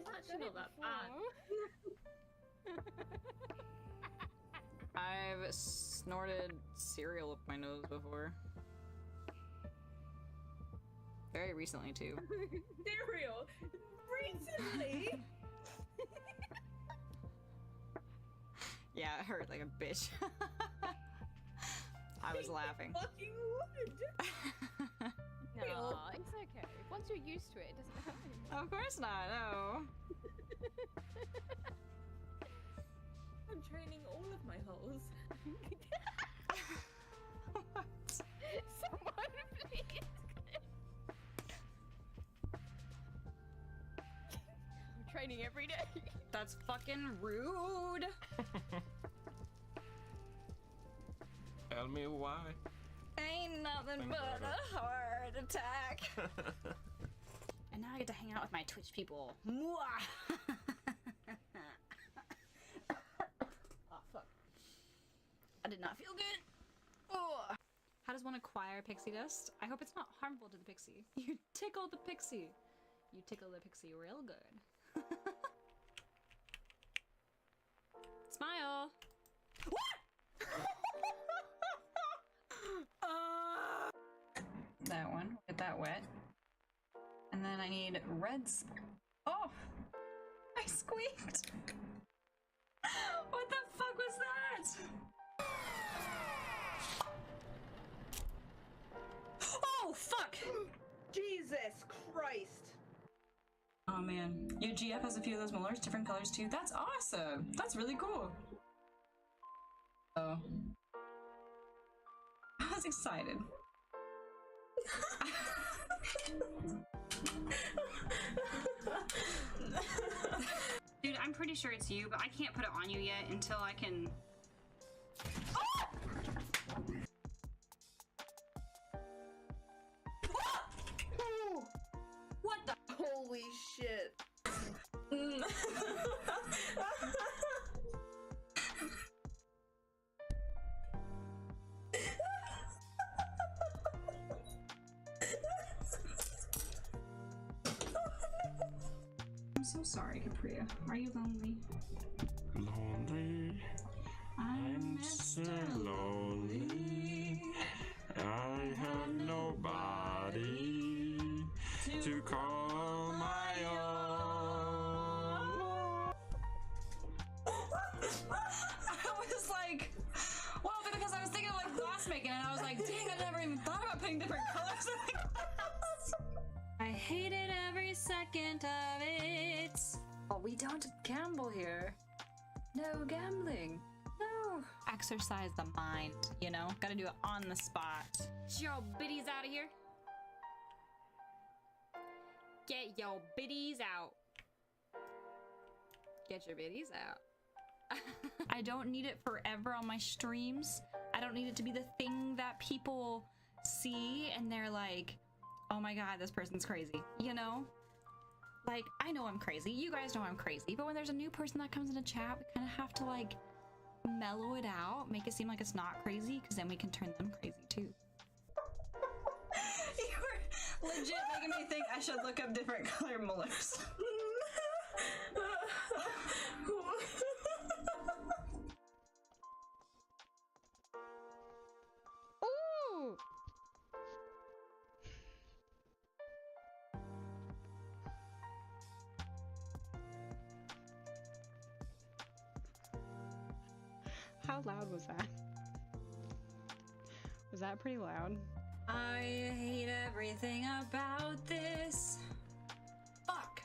It's actually not that bad. I've snorted cereal up my nose before. Very recently, too. Cereal? Recently? Yeah, it hurt like a bitch. I was laughing. Fucking would! No, it's okay. Once you're used to it, it doesn't hurt anymore. Of course not, no. I'm training all of my holes. What? Someone, please. I'm training every day. That's fucking rude. Tell me why. Ain't nothing but a heart attack. And now I get to hang out with my Twitch people. Mwah! Oh, fuck. I did not feel good. Oh. How does one acquire pixie dust? I hope it's not harmful to the pixie. You tickle the pixie. You tickle the pixie real good. Smile. What? That one. Get that wet. And then I need reds. Oh! I squeaked! What the fuck was that? Oh, fuck! Jesus Christ! Oh man. Your GF has a few of those molars, different colors too. That's awesome! That's really cool. Oh. I was excited. Dude, I'm pretty sure it's you, but I can't put it on you yet until I can... Oh! Oh! What the? Holy shit. I'm so sorry, Capria. Are you lonely? Lonely. I'm so lonely. I have nobody to call my own. I was like, well, because I was thinking of like glass making, and I was like, dang, I never even thought about putting different colors in the glass. I hated every second of it. Oh, we don't gamble here. No gambling. No. Exercise the mind, you know? Gotta do it on the spot. Get your biddies out of here. Get your biddies out. Get your biddies out. I don't need it forever on my streams. I don't need it to be the thing that people see and they're like, oh my god, this person's crazy, you know? Like, I know I'm crazy, you guys know I'm crazy, but when there's a new person that comes in a chat, we kind of have to like mellow it out, make it seem like it's not crazy, because then we can turn them crazy too. You were legit making me think I should look up different color molars. Ooh! How loud was that? Was that pretty loud? I hate everything about this. Fuck.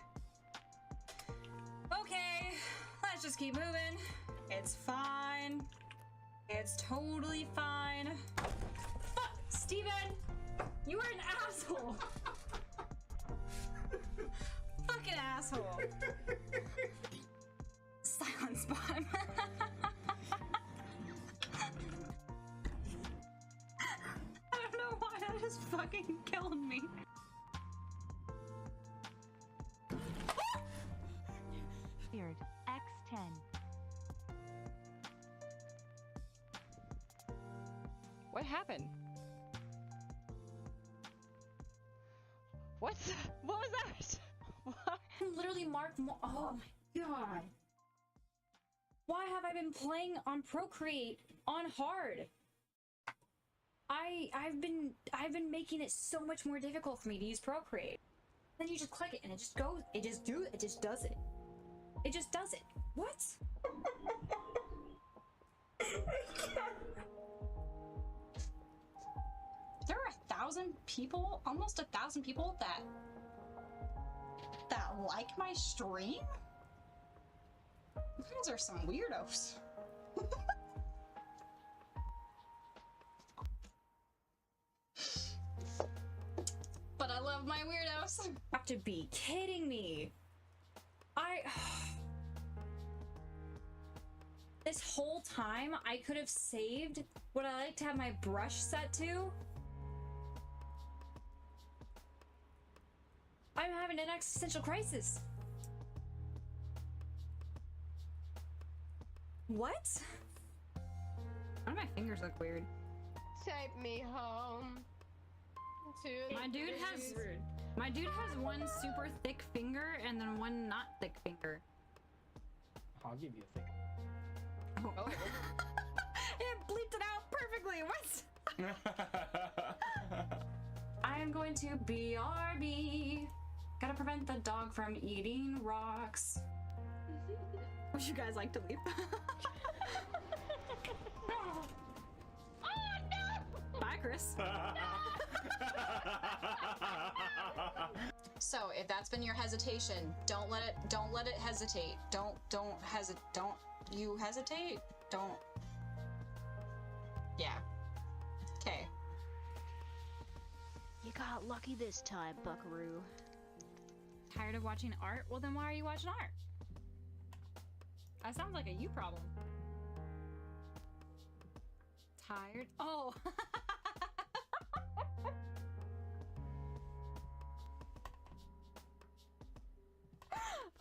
Okay, let's just keep moving. It's fine. It's totally fine. Fuck, Steven! You are an asshole! Fucking asshole. Silent spot. I don't know why that is fucking killing me. Cleared. X10. What happened? What was that? What? I'm literally mark more. Oh my god. Why have I been playing on Procreate on hard? I've been making it so much more difficult for me to use Procreate. Then you just click it and it just goes. It just does it. It just does it. What? There are 1,000 people, almost 1,000 people that like my stream? You guys are some weirdos. But I love my weirdos. You have to be kidding me. This whole time I could have saved what I like to have my brush set to. I'm having an existential crisis. What? Why do my fingers look weird? Take me home. My dude has one super thick finger and then one not thick finger. I'll give you a thing. Oh. It bleeped it out perfectly. What? I am going to BRB. Gotta prevent the dog from eating rocks. Would you guys like to leave? Oh no! Bye, Chris. So, if that's been your hesitation, don't let it hesitate. Don't you hesitate? Don't. Yeah. Okay. You got lucky this time, Buckaroo. Tired of watching art? Well, then why are you watching art? That sounds like a you problem. Tired? Oh.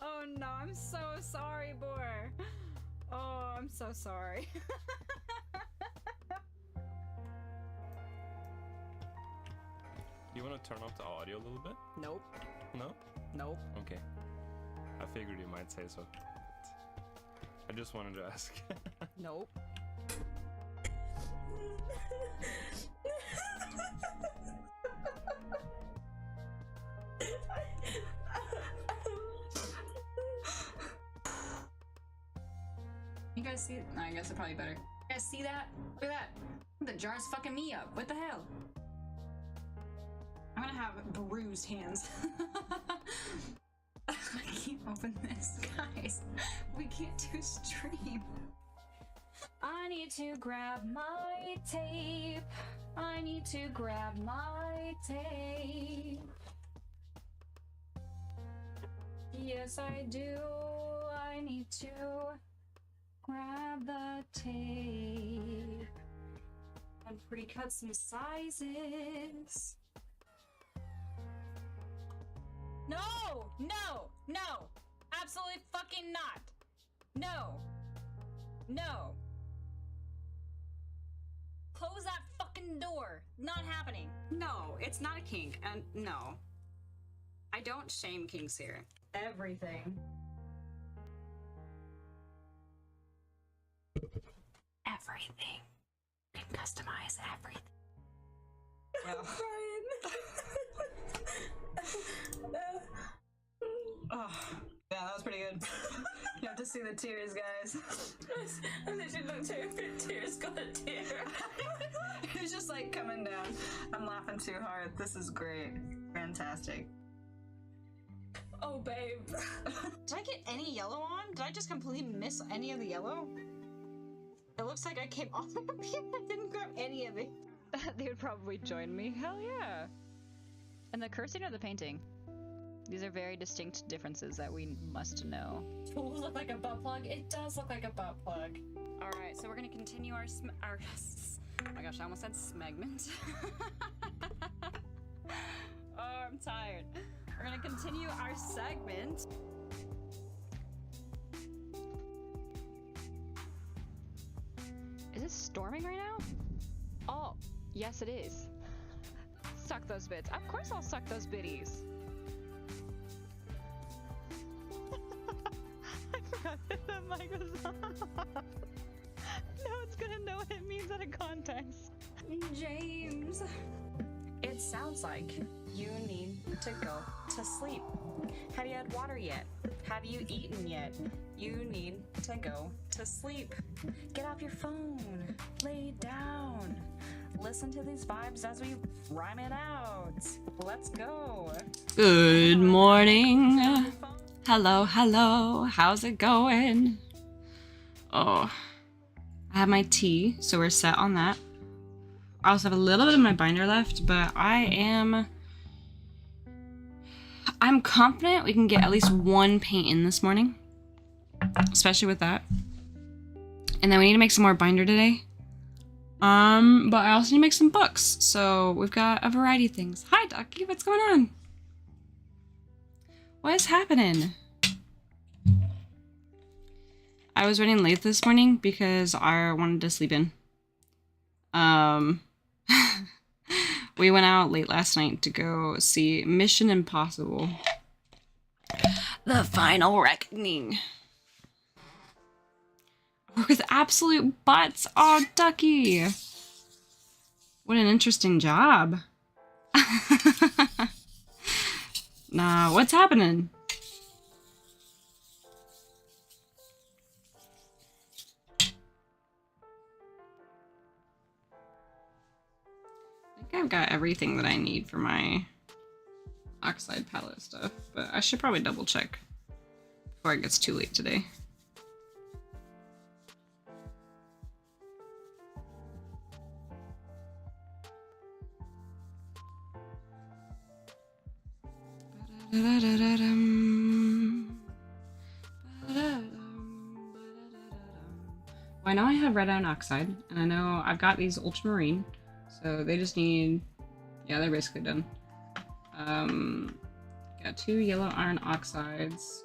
Oh no, I'm so sorry, Boar. Oh, I'm so sorry. You want to turn off the audio a little bit? Nope. No? Nope. Okay. I figured you might say so. I just wanted to ask. Nope. You guys see it? No, I guess it's probably better. You guys see that? Look at that. The jar's fucking me up. What the hell? I'm gonna have bruised hands. I can't open this, guys. We can't do stream. I need to grab my tape. I need to grab my tape. Yes, I do. I need to grab the tape and pre-cut some sizes. No! No! No! Absolutely fucking not! No! No! Close that fucking door! Not happening! No, it's not a kink, and no. I don't shame kinks here. Everything. Everything. You can customize everything. Well. Oh, yeah, that was pretty good. You have to see the tears, guys. I literally looked at her and tears got a tear. It's just like coming down. I'm laughing too hard. This is great. Fantastic. Oh, babe. Did I get any yellow on? Did I just completely miss any of the yellow? It looks like I came off the computer. I didn't grab any of it. They would probably join me. Hell yeah. And the cursing or the painting? These are very distinct differences that we must know. Tools look like a butt plug. It does look like a butt plug. All right, so we're gonna continue our oh my gosh, I almost said smegment. Oh, I'm tired. We're gonna continue our segment. Is it storming right now? Oh, yes it is. Suck those bits. Of course I'll suck those biddies. mic was on. No one's gonna know what it means out of context. James. It sounds like you need to go to sleep. Have you had water yet? Have you eaten yet? You need to go to sleep. Get off your phone. Lay down. Listen to these vibes as we rhyme it out. Let's go. Good morning. Hello, hello. How's it going? Oh, I have my tea, so we're set on that. I also have a little bit of my binder left, but I'm confident we can get at least one paint in this morning, especially with that. And then we need to make some more binder today. But I also need to make some books, so we've got a variety of things. Hi, Ducky, what's going on? What is happening? I was running late this morning because I wanted to sleep in. We went out late last night to go see Mission Impossible: The Final Reckoning. With absolute butts. Oh, Ducky. What an interesting job. Nah, what's happening? I think I've got everything that I need for my oxide palette stuff, but I should probably double check before it gets too late today. Well, I know I have red iron oxide, and I know I've got these ultramarine, so they just need, yeah, they're basically done. Got 2 yellow iron oxides,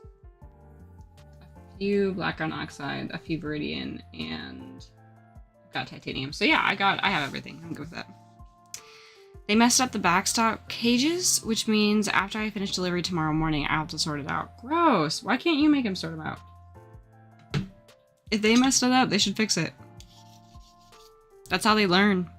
a few black iron oxide, a few viridian, and I've got titanium. So yeah, I have everything. I'm good with that. They messed up the backstop cages, which means after I finish delivery tomorrow morning, I'll have to sort it out. Gross. Why can't you make them sort them out? If they messed it up, they should fix it. That's how they learn.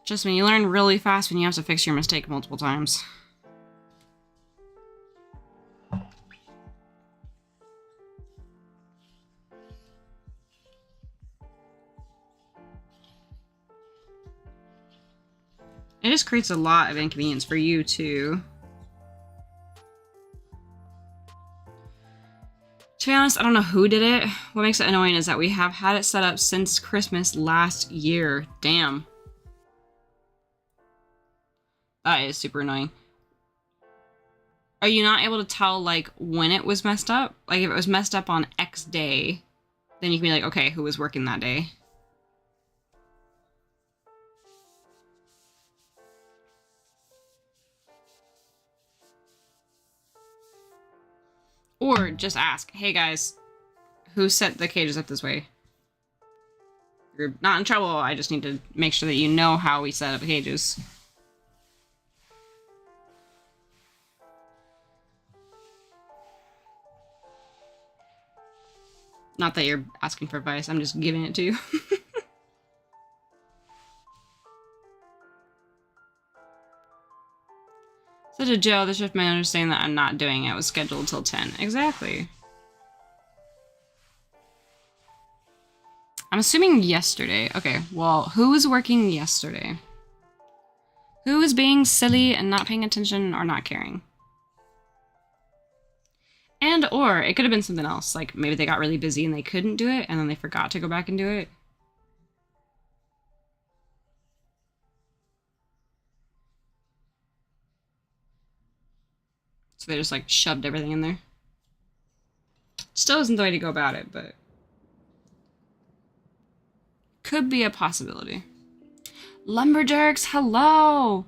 Trust me, you learn really fast when you have to fix your mistake multiple times. It just creates a lot of inconvenience for you, too. To be honest, I don't know who did it. What makes it annoying is that we have had it set up since Christmas last year. Damn. That is super annoying. Are you not able to tell, like, when it was messed up? Like, if it was messed up on X day, then you can be like, okay, who was working that day? Or just ask, hey guys, who set the cages up this way? You're not in trouble, I just need to make sure that you know how we set up the cages. Not that you're asking for advice, I'm just giving it to you. So to Joe, the shift manager saying that I'm not doing it. It was scheduled till 10. Exactly. I'm assuming yesterday. Okay, well, who was working yesterday? Who was being silly and not paying attention or not caring? And or it could have been something else. Like maybe they got really busy and they couldn't do it and then they forgot to go back and do it. So they just like shoved everything in there. Still isn't the way to go about it, but could be a possibility. Lumberjacks, hello!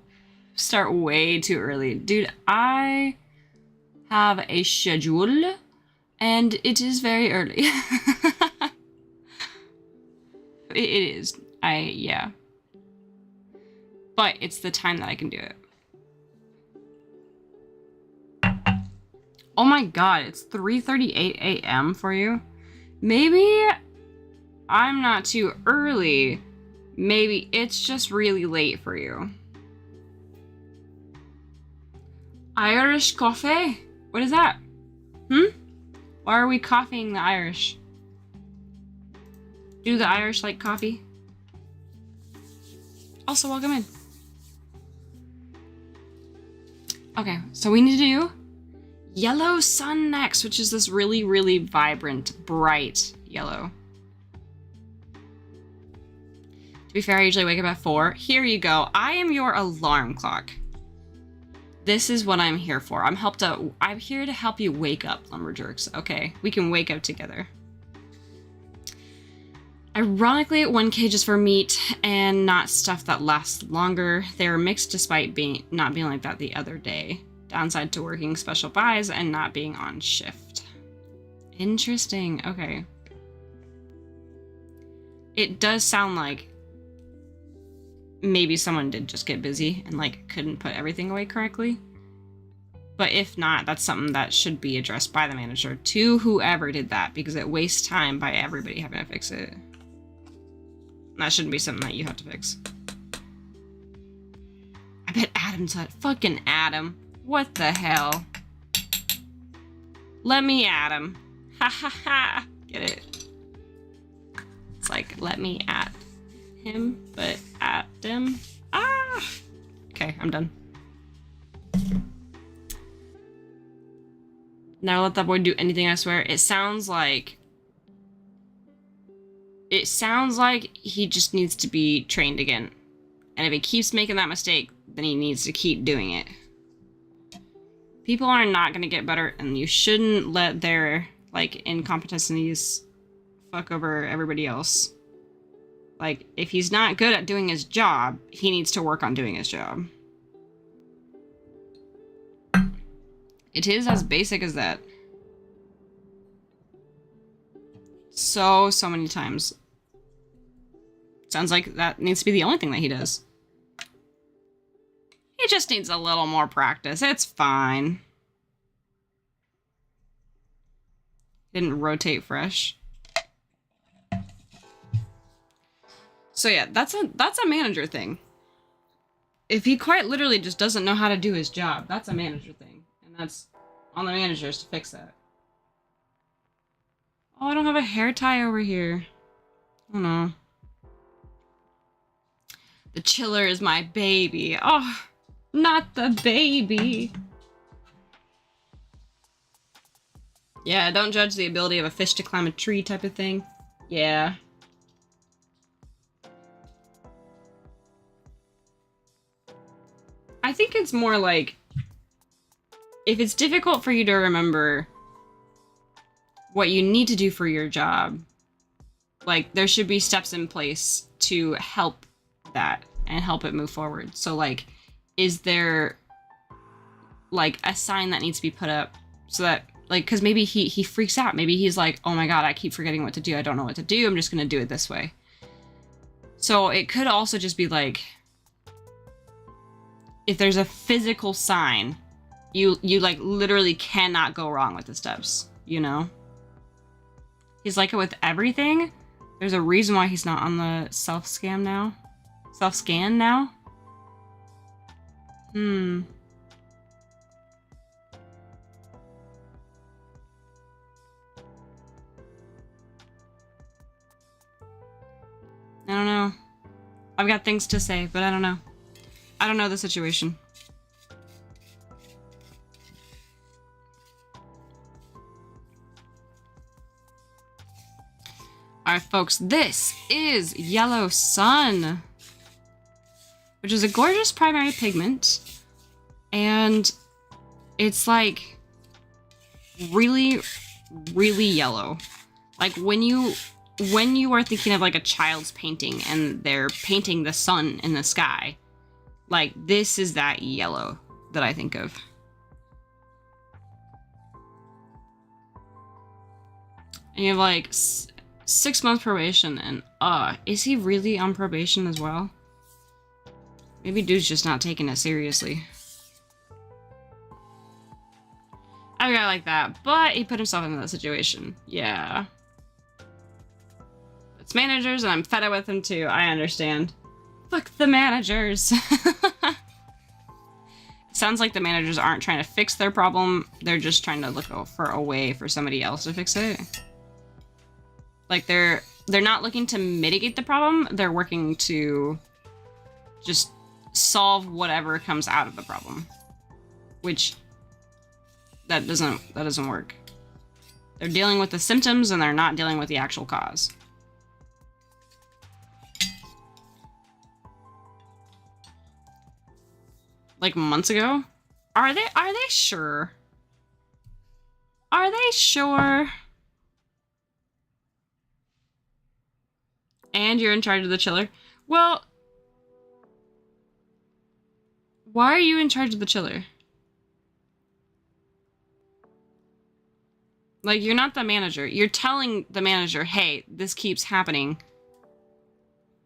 Start way too early. Dude, I have a schedule and it is very early. It is. Yeah. but it's the time that I can do it. Oh my god, it's 3:38 a.m. for you? Maybe I'm not too early. Maybe it's just really late for you. Irish coffee? What is that? Why are we coffeeing the Irish? Do the Irish like coffee? Also, welcome in. Okay, so we need to do yellow sun next, which is this really, really vibrant, bright yellow. To be fair, I usually wake up at 4. Here you go. I am your alarm clock. This is what I'm here for. I'm here to help you wake up, lumberjerks. Okay, we can wake up together. Ironically, 1K just for meat and not stuff that lasts longer. They are mixed despite not being like that the other day. Downside to working special buys and not being on shift. Interesting. Okay. It does sound like maybe someone did just get busy and like couldn't put everything away correctly. But if not, that's something that should be addressed by the manager to whoever did that, because it wastes time by everybody having to fix it. That shouldn't be something that you have to fix. I bet Adam's that fucking Adam. What the hell? Let me at him. Ha ha ha. Get it? It's like, let me at him, but at them. Ah! Okay, I'm done. Never let that boy do anything, I swear. It sounds like he just needs to be trained again. And if he keeps making that mistake, then he needs to keep doing it. People are not going to get better, and you shouldn't let their, like, incompetencies fuck over everybody else. Like, if he's not good at doing his job, he needs to work on doing his job. It is as basic as that. So many times. Sounds like that needs to be the only thing that he does. He just needs a little more practice. It's fine. Didn't rotate fresh. So yeah, that's a manager thing. If he quite literally just doesn't know how to do his job, that's a manager thing. And that's on the managers to fix that. Oh, I don't have a hair tie over here. Oh no. The chiller is my baby. Oh, not the baby. Yeah, don't judge the ability of a fish to climb a tree type of thing. Yeah. I think it's more like, if it's difficult for you to remember what you need to do for your job, like, there should be steps in place to help that and help it move forward. So, like, is there, like, a sign that needs to be put up so that, like, because maybe he freaks out. Maybe he's like, oh my god, I keep forgetting what to do. I don't know what to do. I'm just going to do it this way. So it could also just be like, if there's a physical sign, you like literally cannot go wrong with the steps, you know? He's like it with everything. There's a reason why he's not on the self-scan now. Self-scan now? I don't know. I've got things to say, but I don't know. I don't know the situation. Alright, folks, this is Yellow Sun, which is a gorgeous primary pigment, and it's like really, really yellow. Like when you are thinking of like a child's painting and they're painting the sun in the sky, like this is that yellow that I think of. And you have like 6 months probation, and is he really on probation as well? Maybe dude's just not taking it seriously. I have a guy like that, but he put himself into that situation. Yeah. It's managers, and I'm fed up with them too. I understand. Fuck the managers. Sounds like the managers aren't trying to fix their problem. They're just trying to look for a way for somebody else to fix it. Like they're not looking to mitigate the problem. They're working to just solve whatever comes out of the problem, which that doesn't work. They're dealing with the symptoms and they're not dealing with the actual cause. Like months ago? Are they sure? Are they sure? And you're in charge of the chiller? Well, why are you in charge of the chiller? Like, you're not the manager. You're telling the manager, hey, this keeps happening.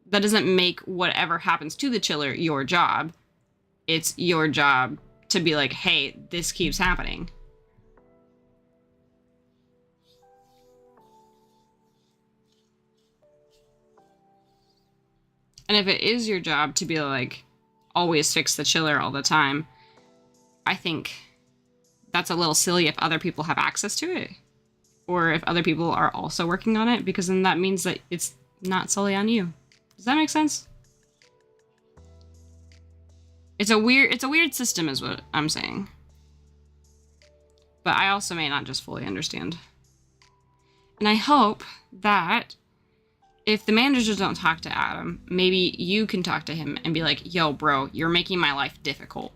That doesn't make whatever happens to the chiller your job. It's your job to be like, hey, this keeps happening. And if it is your job to be like, always fix the chiller all the time, I think that's a little silly if other people have access to it. Or if other people are also working on it, because then that means that it's not solely on you. Does that make sense? It's a weird system is what I'm saying. But I also may not just fully understand. And I hope that if the managers don't talk to Adam, maybe you can talk to him and be like, yo, bro, you're making my life difficult.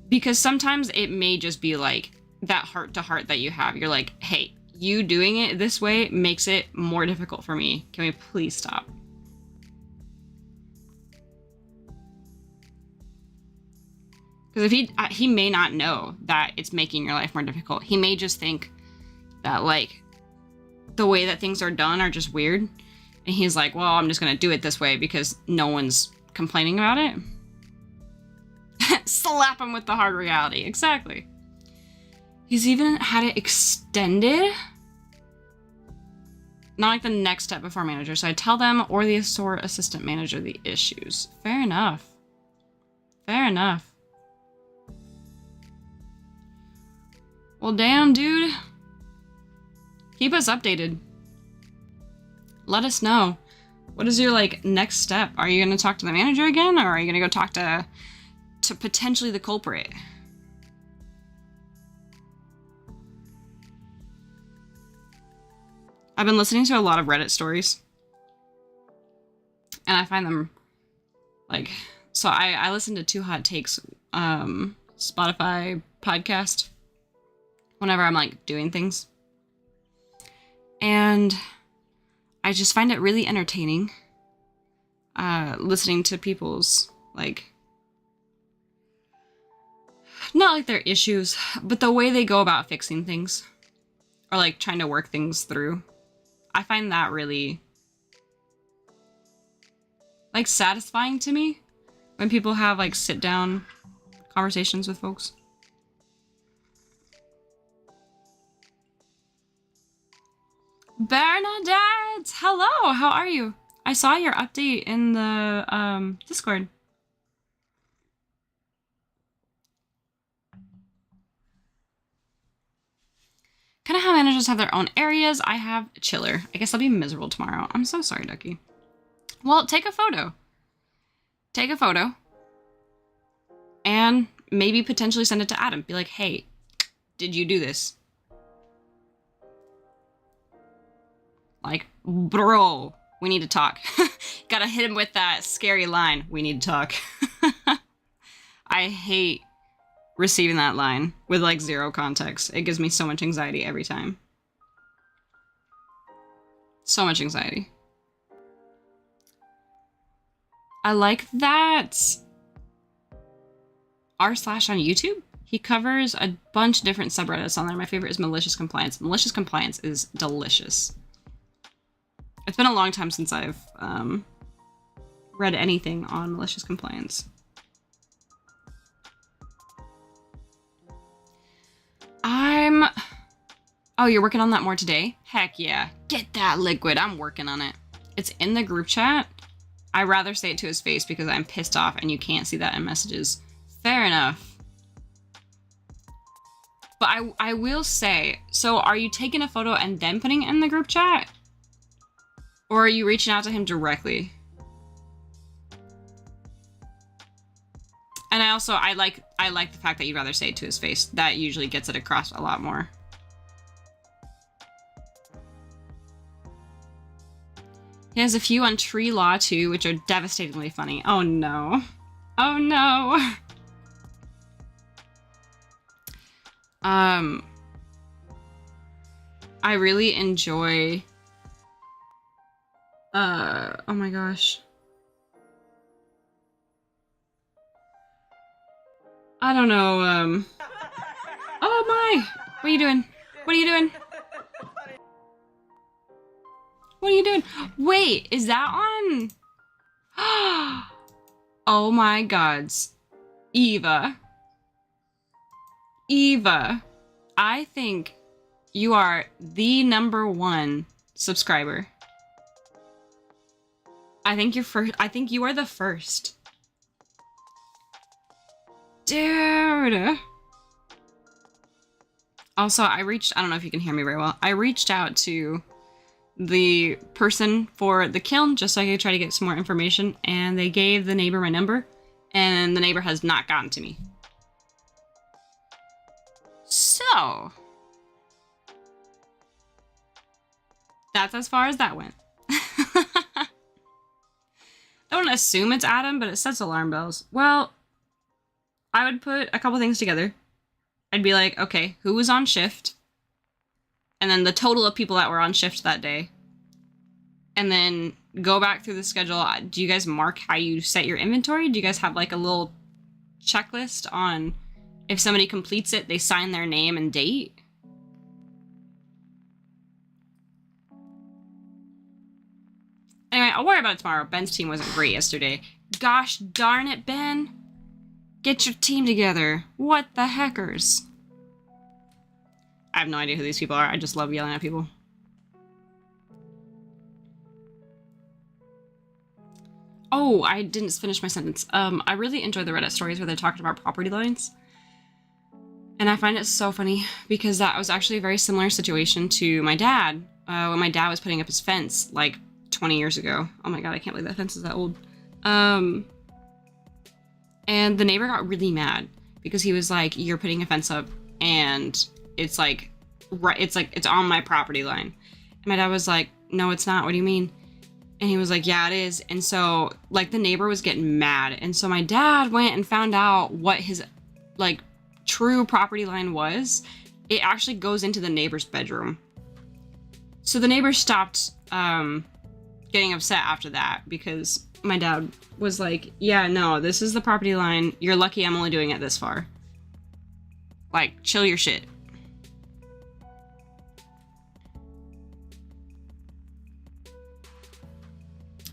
Because sometimes it may just be like that heart to heart that you have. You're like, hey, you doing it this way makes it more difficult for me. Can we please stop? Because if he may not know that it's making your life more difficult. He may just think that like the way that things are done are just weird. And he's like, well, I'm just going to do it this way because no one's complaining about it. Slap him with the hard reality. Exactly. He's even had it extended. Not like the next step before manager. So I tell them or the store assistant manager the issues. Fair enough. Fair enough. Well, damn, dude. Keep us updated. Let us know. What is your, like, next step? Are you going to talk to the manager again? Or are you going to go talk to potentially the culprit? I've been listening to a lot of Reddit stories. And I find them, like... So I listen to Two Hot Takes Spotify podcast whenever I'm, like, doing things. And I just find it really entertaining listening to people's, like, not like their issues, but the way they go about fixing things or like trying to work things through. I find that really like satisfying to me when people have like sit down conversations with folks. Bernadette, hello, how are you? I saw your update in the Discord. Kind of how managers have their own areas. I have a chiller. I guess I'll be miserable tomorrow. I'm so sorry, Ducky. Well, take a photo. Take a photo. And maybe potentially send it to Adam. Be like, hey, did you do this? Like, bro, we need to talk. Gotta hit him with that scary line. We need to talk. I hate receiving that line with like zero context. It gives me so much anxiety every time. So much anxiety. I like that r/ on YouTube. He covers a bunch of different subreddits on there. My favorite is Malicious Compliance. Malicious Compliance is delicious. It's been a long time since I've read anything on Malicious Compliance. Oh, you're working on that more today? Heck yeah. Get that liquid. I'm working on it. It's in the group chat. I'd rather say it to his face because I'm pissed off and you can't see that in messages. Fair enough. But I will say, so are you taking a photo and then putting it in the group chat? Or are you reaching out to him directly? And I like the fact that you'd rather say it to his face. That usually gets it across a lot more. He has a few on Tree Law too, which are devastatingly funny. Oh no. Oh no. I really enjoy oh my gosh. I don't know, oh my! What are you doing? What are you doing? What are you doing? Wait, is that on? Oh my gods. Eva. Eva. I think you are the #1 subscriber. I think you're first. I think you are the first. Dude. Also, I don't know if you can hear me very well. I reached out to the person for the kiln just so I could try to get some more information, and they gave the neighbor my number, and the neighbor has not gotten to me. So that's as far as that went. I don't assume it's Adam, but it sets alarm bells. Well, I would put a couple things together. I'd be like, okay, who was on shift? And then the total of people that were on shift that day. And then go back through the schedule. Do you guys mark how you set your inventory? Do you guys have like a little checklist on if somebody completes it, they sign their name and date? Anyway, I'll worry about it tomorrow. Ben's team wasn't great yesterday. Gosh darn it, Ben. Get your team together. What the heckers? I have no idea who these people are. I just love yelling at people. Oh, I didn't finish my sentence. I really enjoy the Reddit stories where they're talking about property lines. And I find it so funny because that was actually a very similar situation to my dad. When my dad was putting up his fence like 20 years ago. Oh my god, I can't believe that fence is that old. And the neighbor got really mad because he was like, you're putting a fence up and it's like, right, it's on my property line. And my dad was like, no, it's not. What do you mean? And he was like, yeah, it is. And so like the neighbor was getting mad. And so my dad went and found out what his like true property line was. It actually goes into the neighbor's bedroom. So the neighbor stopped getting upset after that because my dad was like, yeah, no, this is the property line. You're lucky I'm only doing it this far. Like, chill your shit.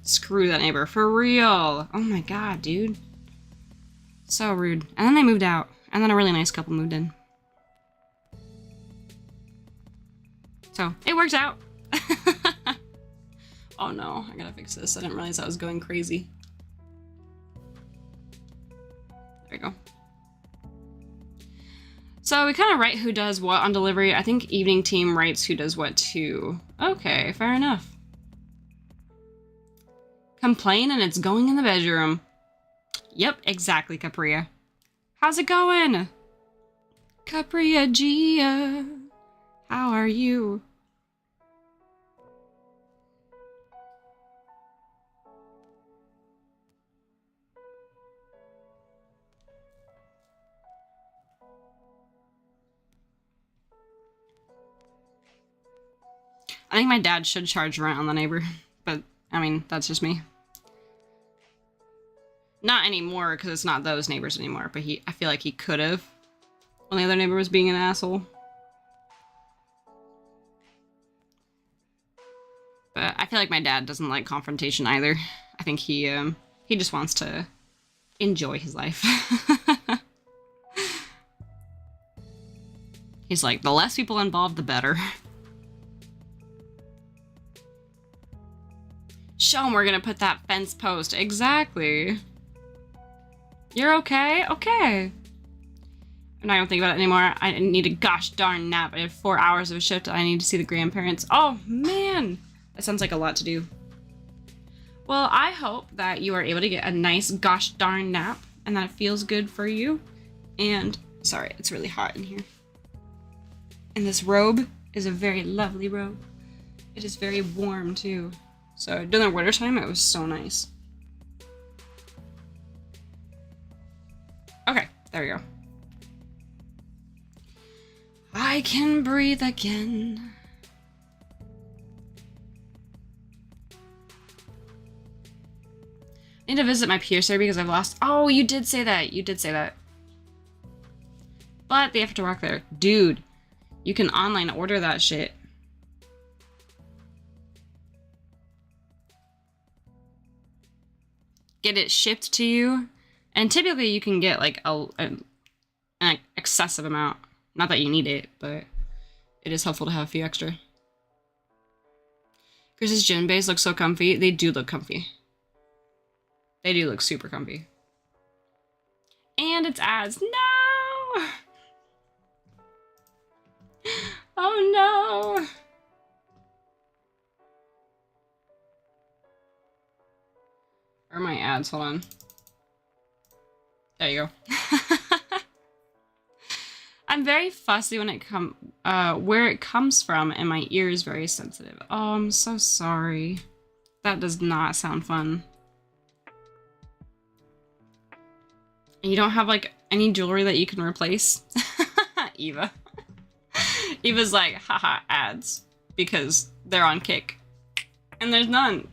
Screw that neighbor, for real. Oh my god, dude. So rude. And then they moved out. And then a really nice couple moved in. So, it worked out. Oh no, I gotta fix this. I didn't realize I was going crazy. There we go. So we kind of write who does what on delivery. I think evening team writes who does what too. Okay, fair enough. Complain and it's going in the bedroom. Yep, exactly, Capria. How's it going? Capria Gia. How are you? I think my dad should charge rent on the neighbor, but I mean, that's just me. Not anymore, because it's not those neighbors anymore, but I feel like he could have when the other neighbor was being an asshole. But I feel like my dad doesn't like confrontation either. I think he just wants to enjoy his life. He's like, the less people involved, the better. show them we're gonna put that fence post. Exactly. You're okay? Okay. I'm not gonna think about it anymore. I need a gosh darn nap. I had 4 hours of a shift. I need to see the grandparents. Oh, man. That sounds like a lot to do. Well, I hope that you are able to get a nice gosh darn nap and that it feels good for you. And, sorry, it's really hot in here. And this robe is a very lovely robe. It is very warm, too. So, during the winter time, it was so nice. Okay, there we go. I can breathe again. I need to visit my piercer because I've lost. Oh, you did say that. You did say that. But they have to walk there. Dude, you can online order that shit. Get it shipped to you. And typically you can get like an excessive amount. Not that you need it, but it is helpful to have a few extra. Chris's Jinbeis look so comfy. They do look comfy. They do look super comfy. And it's ads. No! Oh no! Where are my ads? Hold on. There you go. I'm very fussy when it where it comes from, and my ear is very sensitive. Oh, I'm so sorry. That does not sound fun. And you don't have like any jewelry that you can replace? Eva. Eva's like, haha, ads. Because they're on Kick. And there's none.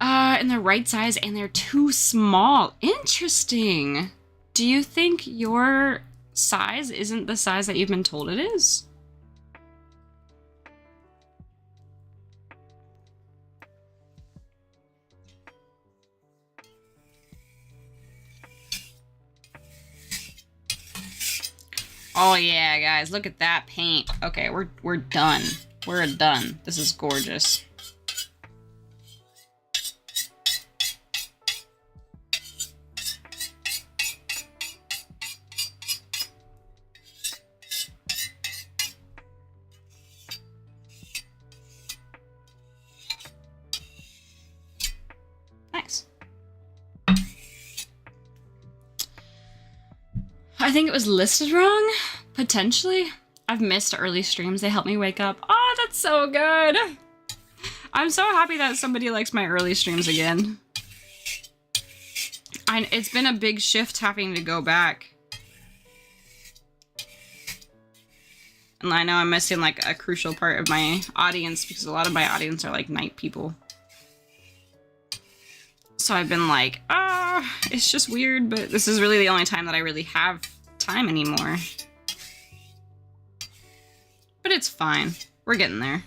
And they're right size and they're too small. Interesting. Do you think your size isn't the size that you've been told it is? Oh yeah, guys, look at that paint. Okay, we're done. We're done. This is gorgeous. Nice. I think it was listed wrong, potentially. I've missed early streams. They help me wake up. Oh, that's so good. I'm so happy that somebody likes my early streams again. It's been a big shift having to go back. And I know I'm missing like a crucial part of my audience because a lot of my audience are like night people. So I've been like, it's just weird, but this is really the only time that I really have time anymore. But it's fine. We're getting there.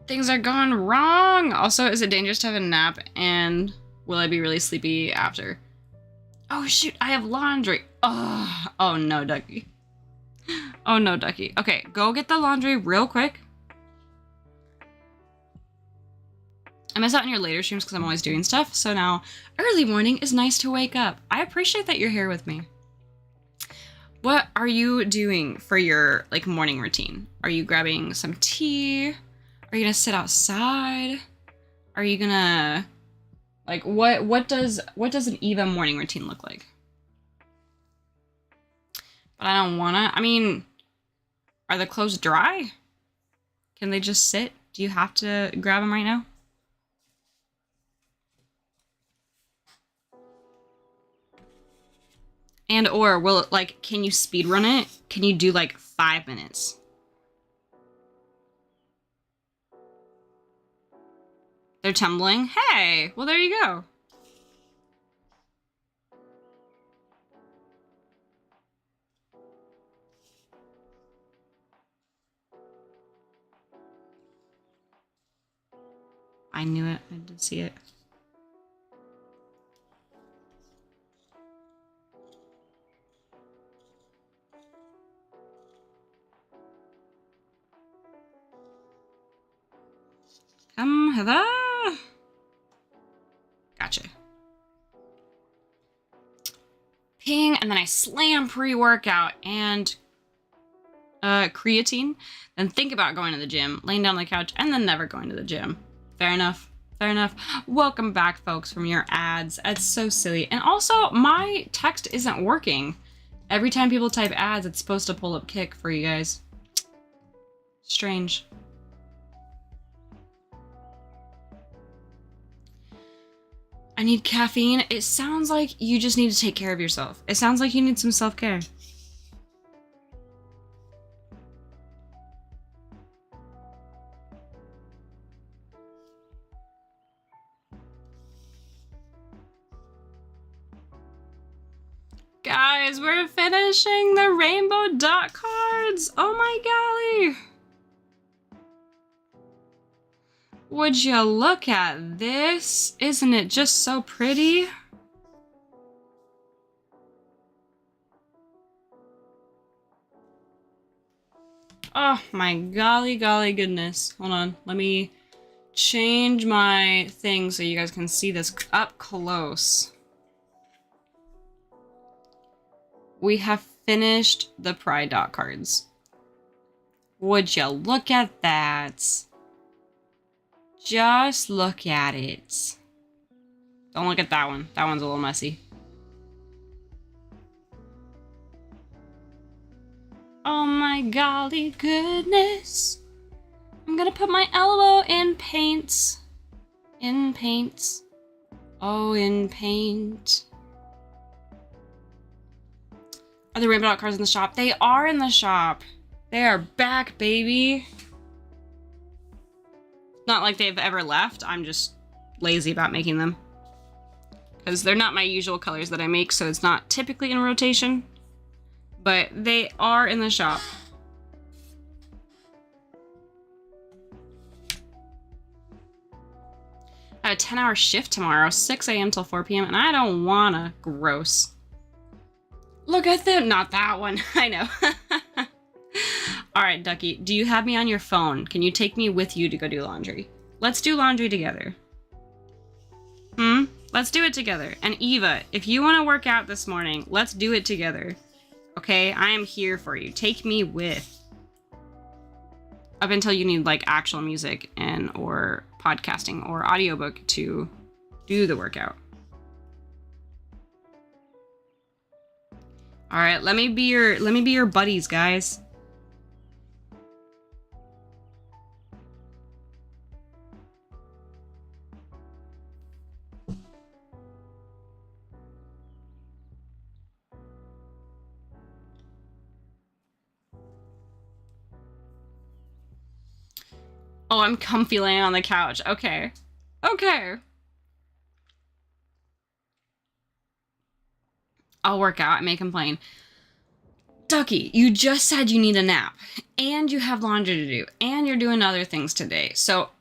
Things are going wrong. Also, is it dangerous to have a nap? And will I be really sleepy after? Oh, shoot. I have laundry. Oh no, Ducky. Oh, no, Ducky. Okay, go get the laundry real quick. I miss out on your later streams because I'm always doing stuff. So now, early morning is nice to wake up. I appreciate that you're here with me. What are you doing for your like morning routine? Are you grabbing some tea? Are you gonna sit outside? Are you gonna like what does an Eva morning routine look like? But I don't wanna. I mean, are the clothes dry? Can they just sit? Do you have to grab them right now? And or will it like, can you speed run it? Can you do like 5 minutes? They're tumbling? Hey, well there you go. I knew it, I did see it. Hello? Gotcha. Ping, and then I slam pre-workout and creatine, then think about going to the gym, laying down on the couch, and then never going to the gym. Fair enough. Fair enough. Welcome back, folks, from your ads. That's so silly. And also, my text isn't working. Every time people type ads, it's supposed to pull up Kick for you guys. Strange. I need caffeine. It sounds like you just need to take care of yourself. It sounds like you need some self-care. Guys, we're finishing the rainbow dot cards. Oh my golly. Would you look at this? Isn't it just so pretty? Oh my golly goodness. Hold on, let me change my thing so you guys can see this up close. We have finished the Pride dot cards. Would you look at that? Just look at it. Don't look at that one. That one's a little messy. Oh my golly goodness. I'm gonna put my elbow in paint. In paint. Oh, in paint. Are the rainbow dot cards in the shop? They are in the shop. They are back, baby. Not like they've ever left. I'm just lazy about making them. Because they're not my usual colors that I make, so it's not typically in rotation. But they are in the shop. I have a 10-hour shift tomorrow, 6 a.m. till 4 p.m., and I don't wanna. Gross. Look at them. Not that one. I know. All right, Ducky, do you have me on your phone? Can you take me with you to go do laundry? Let's do laundry together. Let's do it together. And Eva, if you want to work out this morning, let's do it together. Okay, I am here for you. Take me with. Up until you need like actual music and or podcasting or audiobook to do the workout. All right, let me be your buddies, guys. Oh, I'm comfy laying on the couch. Okay. Okay. I'll work out. I may complain. Ducky, you just said you need a nap. And you have laundry to do. And you're doing other things today. So,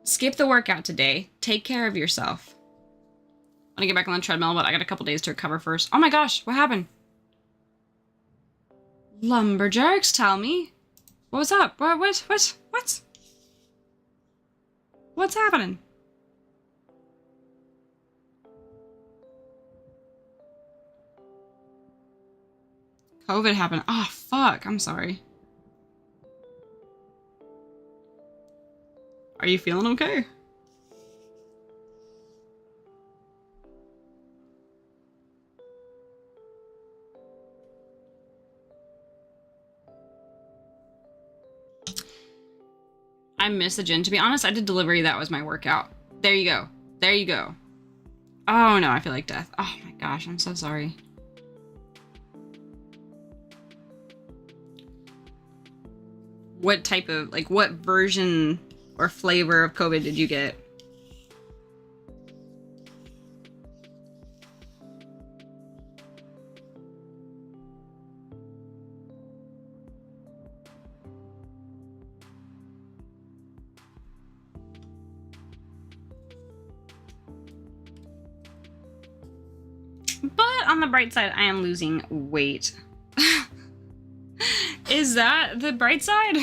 skip the workout today. Take care of yourself. I want to get back on the treadmill, but I got a couple days to recover first. Oh my gosh, what happened? Lumberjacks, tell me. What's up? What? What's happening? COVID happened. Oh, fuck. I'm sorry. Are you feeling okay? I miss the gym. To be honest, I did delivery. That was my workout. There you go. There you go. Oh no, I feel like death. Oh my gosh, I'm so sorry. What type of, like, what version or flavor of COVID did you get? But on the bright side, I am losing weight. Is that the bright side?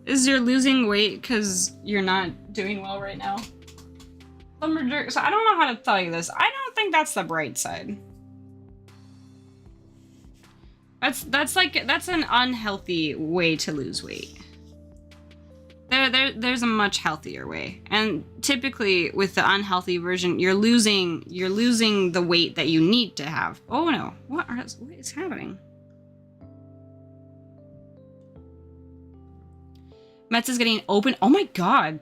is you're losing weight because you're not doing well right now. So I don't know how to tell you this. I don't think that's the bright side. That's an unhealthy way to lose weight. There's a much healthier way, and typically with the unhealthy version, you're losing the weight that you need to have. Oh no, what is happening? Metz is getting open. Oh my god,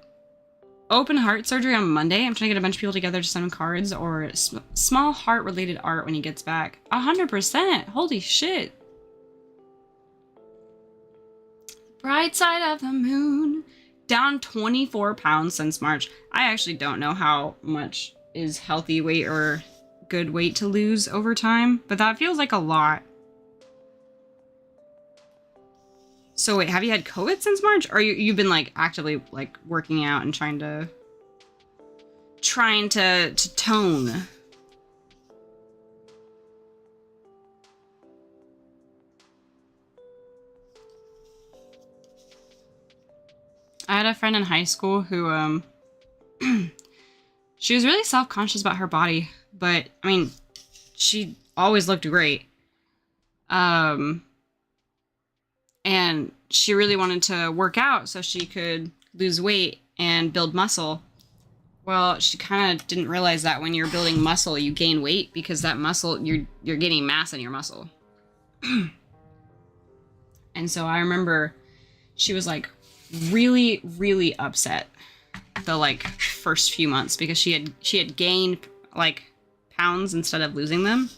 open heart surgery on Monday. I'm trying to get a bunch of people together to send him cards or small heart related art when he gets back. 100%. Holy shit. Bright side of the moon. Down 24 pounds since March. I actually don't know how much is healthy weight or good weight to lose over time, but that feels like a lot. So wait, have you had COVID since March? Or you've been like actively like working out and trying to tone? I had a friend in high school who, she was really self-conscious about her body, but I mean, she always looked great. And she really wanted to work out so she could lose weight and build muscle. Well, she kind of didn't realize that when you're building muscle, you gain weight because that muscle, you're getting mass in your muscle. And so I remember she was like really, really upset the like first few months because she had gained like pounds instead of losing them.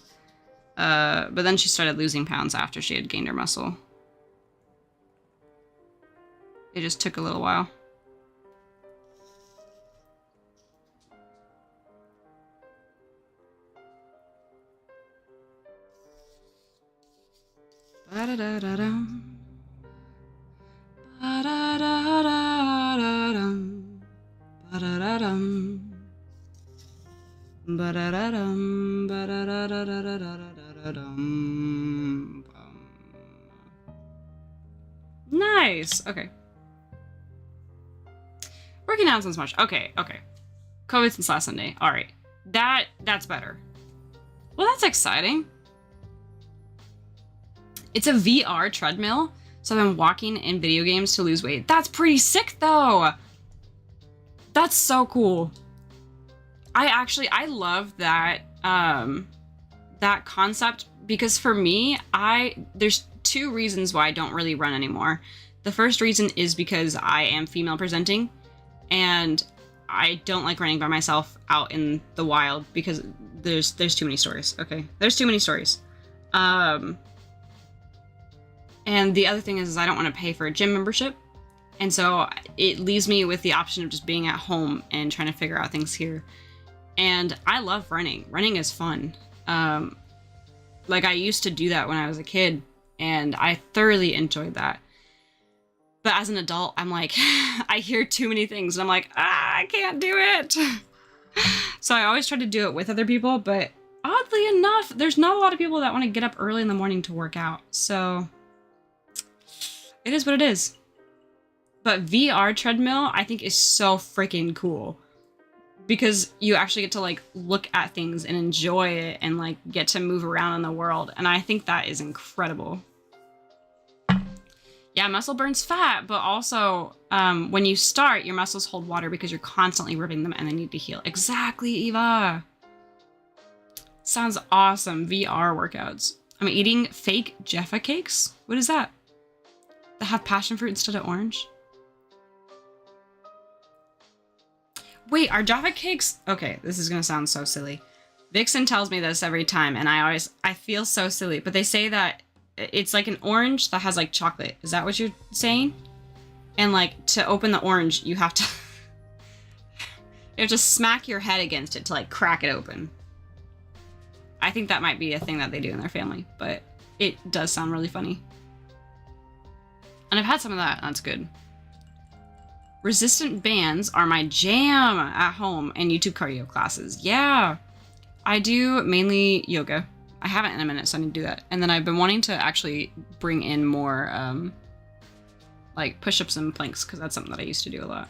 But then she started losing pounds after she had gained her muscle. It just took a little while. Ba-da-da-da-dum. Ba-da-da-da-da-dum. Ba-da-da-dum. Ba-da-da-dum. Ba-da-da-da-da-da-da-da-dum. Nice. Okay. Working out since March. Okay. COVID since last Sunday. All right. That's better. Well, that's exciting. It's a VR treadmill, so I've been walking in video games to lose weight. That's pretty sick, though. That's so cool. I love that that concept because for me, there's two reasons why I don't really run anymore. The first reason is because I am female presenting, and I don't like running by myself out in the wild because there's too many stories. Okay, there's too many stories. And the other thing is I don't want to pay for a gym membership. And so it leaves me with the option of just being at home and trying to figure out things here. And I love running. Running is fun. Like I used to do that when I was a kid and I thoroughly enjoyed that. But as an adult, I'm like, I hear too many things and I'm like, I can't do it. So I always try to do it with other people, but oddly enough, there's not a lot of people that want to get up early in the morning to work out. So it is what it is. But VR treadmill, I think, is so freaking cool. Because you actually get to, like, look at things and enjoy it and, like, get to move around in the world. And I think that is incredible. Yeah, muscle burns fat, but also when you start, your muscles hold water because you're constantly ripping them and they need to heal. Exactly, Eva. Sounds awesome. VR workouts. I'm eating fake Jaffa cakes. What is that? That have passion fruit instead of orange? Wait, are Jaffa cakes... Okay, this is gonna sound so silly. Vixen tells me this every time, and I feel so silly, but they say that it's like an orange that has like chocolate. Is that what you're saying? And like, to open the orange, you have to... you have to smack your head against it to like crack it open. I think that might be a thing that they do in their family, but it does sound really funny. And I've had some of that. That's good. Resistant bands are my jam at home and YouTube cardio classes. Yeah, I do mainly yoga. I haven't in a minute, so I need to do that. And then I've been wanting to actually bring in more like push-ups and planks, because that's something that I used to do a lot.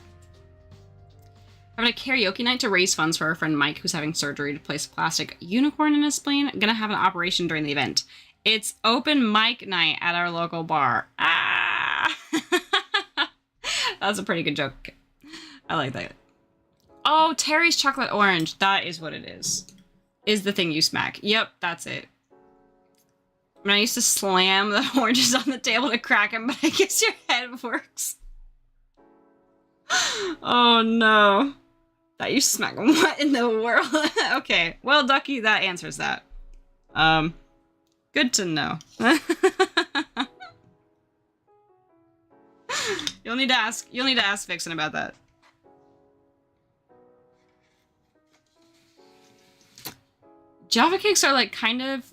Having a karaoke night to raise funds for our friend Mike, who's having surgery to place a plastic unicorn in his spleen. Gonna have an operation during the event. It's open mic night at our local bar. Ah! That's a pretty good joke. I like that. Oh, Terry's chocolate orange. That is what it is. Is the thing you smack. Yep, that's it. I mean, I used to slam the oranges on the table to crack them, but I guess your head works. Oh no. That you smack them. What in the world? Okay. Well, Ducky, that answers that. Good to know. You'll need to ask Vixen about that. Java cakes are like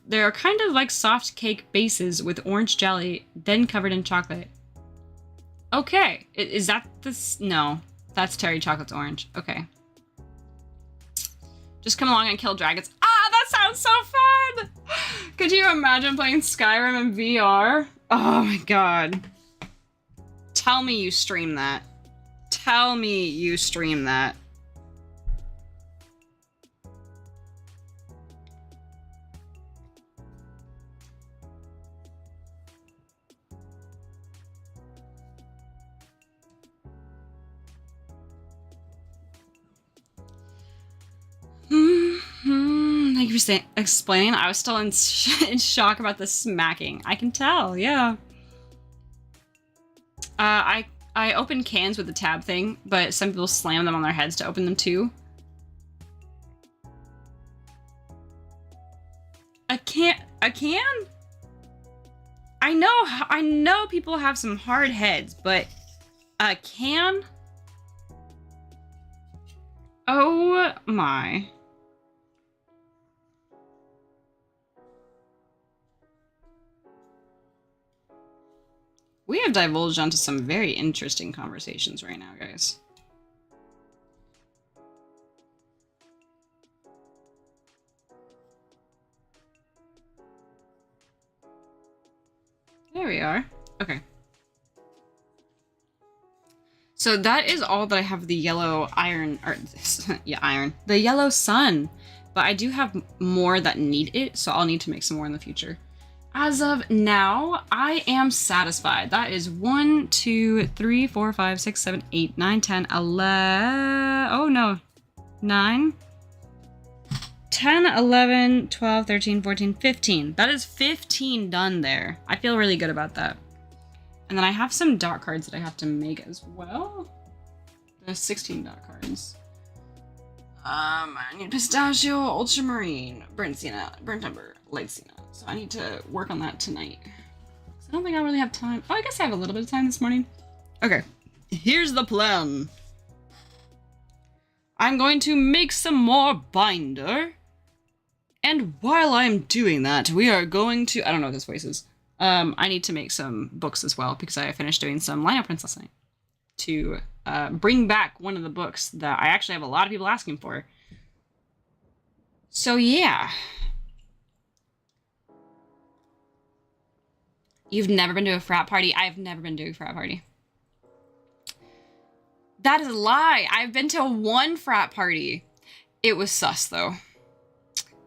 they're kind of like soft cake bases with orange jelly, then covered in chocolate. Okay, is that this? No, that's Terry Chocolate's orange. Okay. Just come along and kill dragons. Ah, that sounds so fun! Could you imagine playing Skyrim in VR? Oh my god. Tell me you stream that. Tell me you stream that. Thank you for explaining. I was still in shock about the smacking. I can tell, yeah. I open cans with the tab thing, but some people slam them on their heads to open them too. A can? I know people have some hard heads, but a can? Oh my. We have divulged onto some very interesting conversations right now, guys. There we are. Okay. So that is all that I have the yellow iron, or yeah, iron. The yellow sun. But I do have more that need it, so I'll need to make some more in the future. As of now, I am satisfied. That is 1, 2, 3, 4, 5, 6, 7, 8, 9, 10, 11. Oh no. 9, 10, 11, 12, 13, 14, 15. That is 15 done there. I feel really good about that. And then I have some dot cards that I have to make as well. There's 16 dot cards. I need pistachio, ultramarine, burnt sienna, burnt umber, light sienna. So I need to work on that tonight. I don't think I really have time. Oh, I guess I have a little bit of time this morning. Okay, here's the plan. I'm going to make some more binder. And while I'm doing that, we are going to... I don't know what this voice is. I need to make some books as well, because I finished doing some line-up prints last night. To bring back one of the books that I actually have a lot of people asking for. So yeah. You've never been to a frat party? I've never been to a frat party. That is a lie. I've been to one frat party. It was sus, though.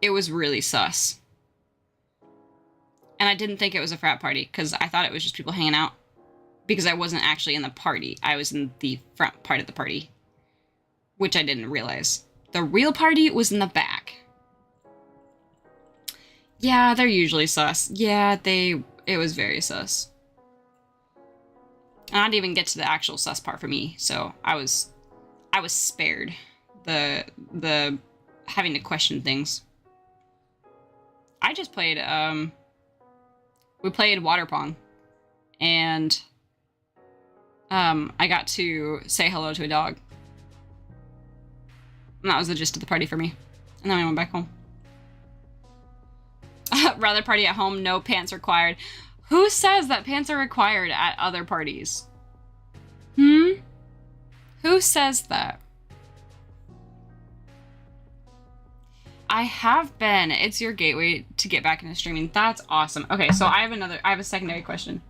It was really sus. And I didn't think it was a frat party, because I thought it was just people hanging out. Because I wasn't actually in the party. I was in the front part of the party. Which I didn't realize. The real party was in the back. Yeah, they're usually sus. Yeah, it was very sus. And I didn't even get to the actual sus part for me, so I was spared the having to question things. I just played we played water pong, and I got to say hello to a dog. And that was the gist of the party for me. And then I went back home. Rather party at home, no pants required. Who says that pants are required at other parties? Who says that? I have been. It's your gateway to get back into streaming. That's awesome. Okay, so I have a secondary question.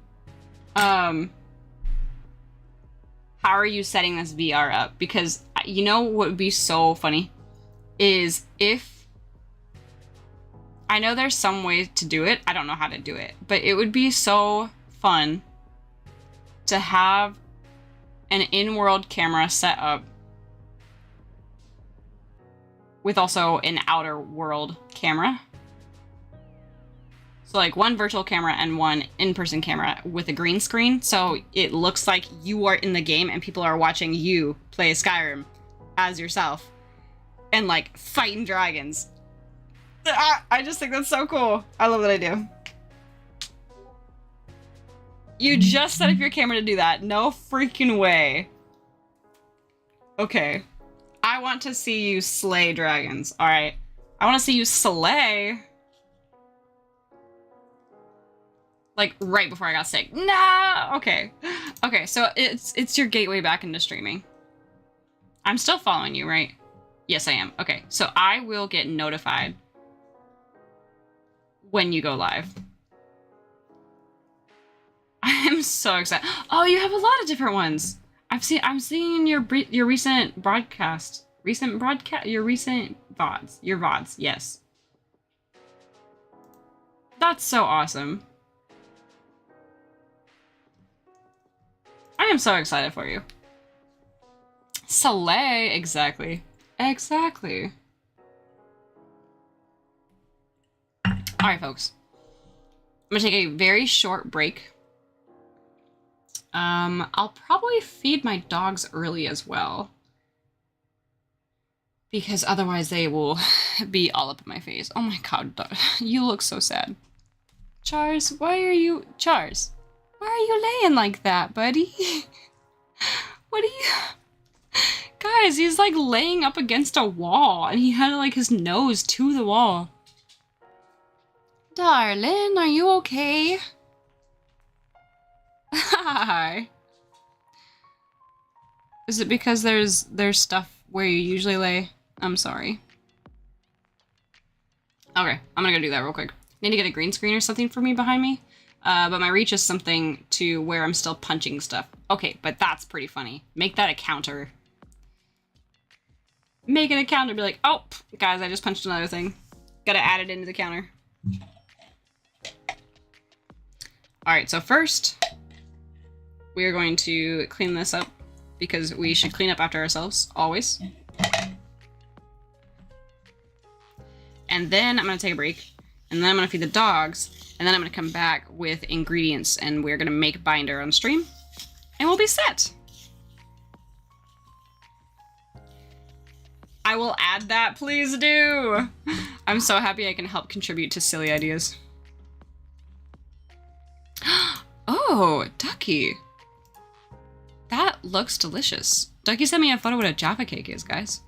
how are you setting this VR up? Because you know what would be so funny is if, I know there's some way to do it, I don't know how to do it, but it would be so fun to have an in-world camera set up with also an outer world camera. So like one virtual camera and one in-person camera with a green screen. So it looks like you are in the game and people are watching you play Skyrim as yourself and like fighting dragons. I just think that's so cool. I love that idea. You just set up your camera to do that. No freaking way. Okay. I want to see you slay dragons. All right. I want to see you slay. Like right before I got sick. No. Okay. Okay. So it's your gateway back into streaming. I'm still following you, right? Yes, I am. Okay. So I will get notified when you go live. I'm so excited. Oh, you have a lot of different ones. I'm seeing your recent broadcast. Your recent VODs. Your VODs, yes. That's so awesome. I am so excited for you. Slay, exactly. Exactly. Alright, folks. I'm gonna take a very short break. I'll probably feed my dogs early as well. Because otherwise they will be all up in my face. Oh my god, you look so sad. Chars, why are you laying like that, buddy? What are you... Guys, he's like laying up against a wall and he had like his nose to the wall. Darling, are you okay? Hi. Is it because there's stuff where you usually lay? I'm sorry. Okay, I'm gonna go do that real quick. Need to get a green screen or something for me behind me. But my reach is something to where I'm still punching stuff. Okay, but that's pretty funny. Make that a counter. Make it a counter. Be like, oh, guys, I just punched another thing. Gotta add it into the counter. Alright, so first, we are going to clean this up because we should clean up after ourselves, always. And then I'm going to take a break, and then I'm going to feed the dogs, and then I'm going to come back with ingredients, and we're going to make binder on stream, and we'll be set. I will add that, please do! I'm so happy I can help contribute to silly ideas. Oh, Ducky. That looks delicious. Ducky sent me a photo of what a Jaffa cake is, guys.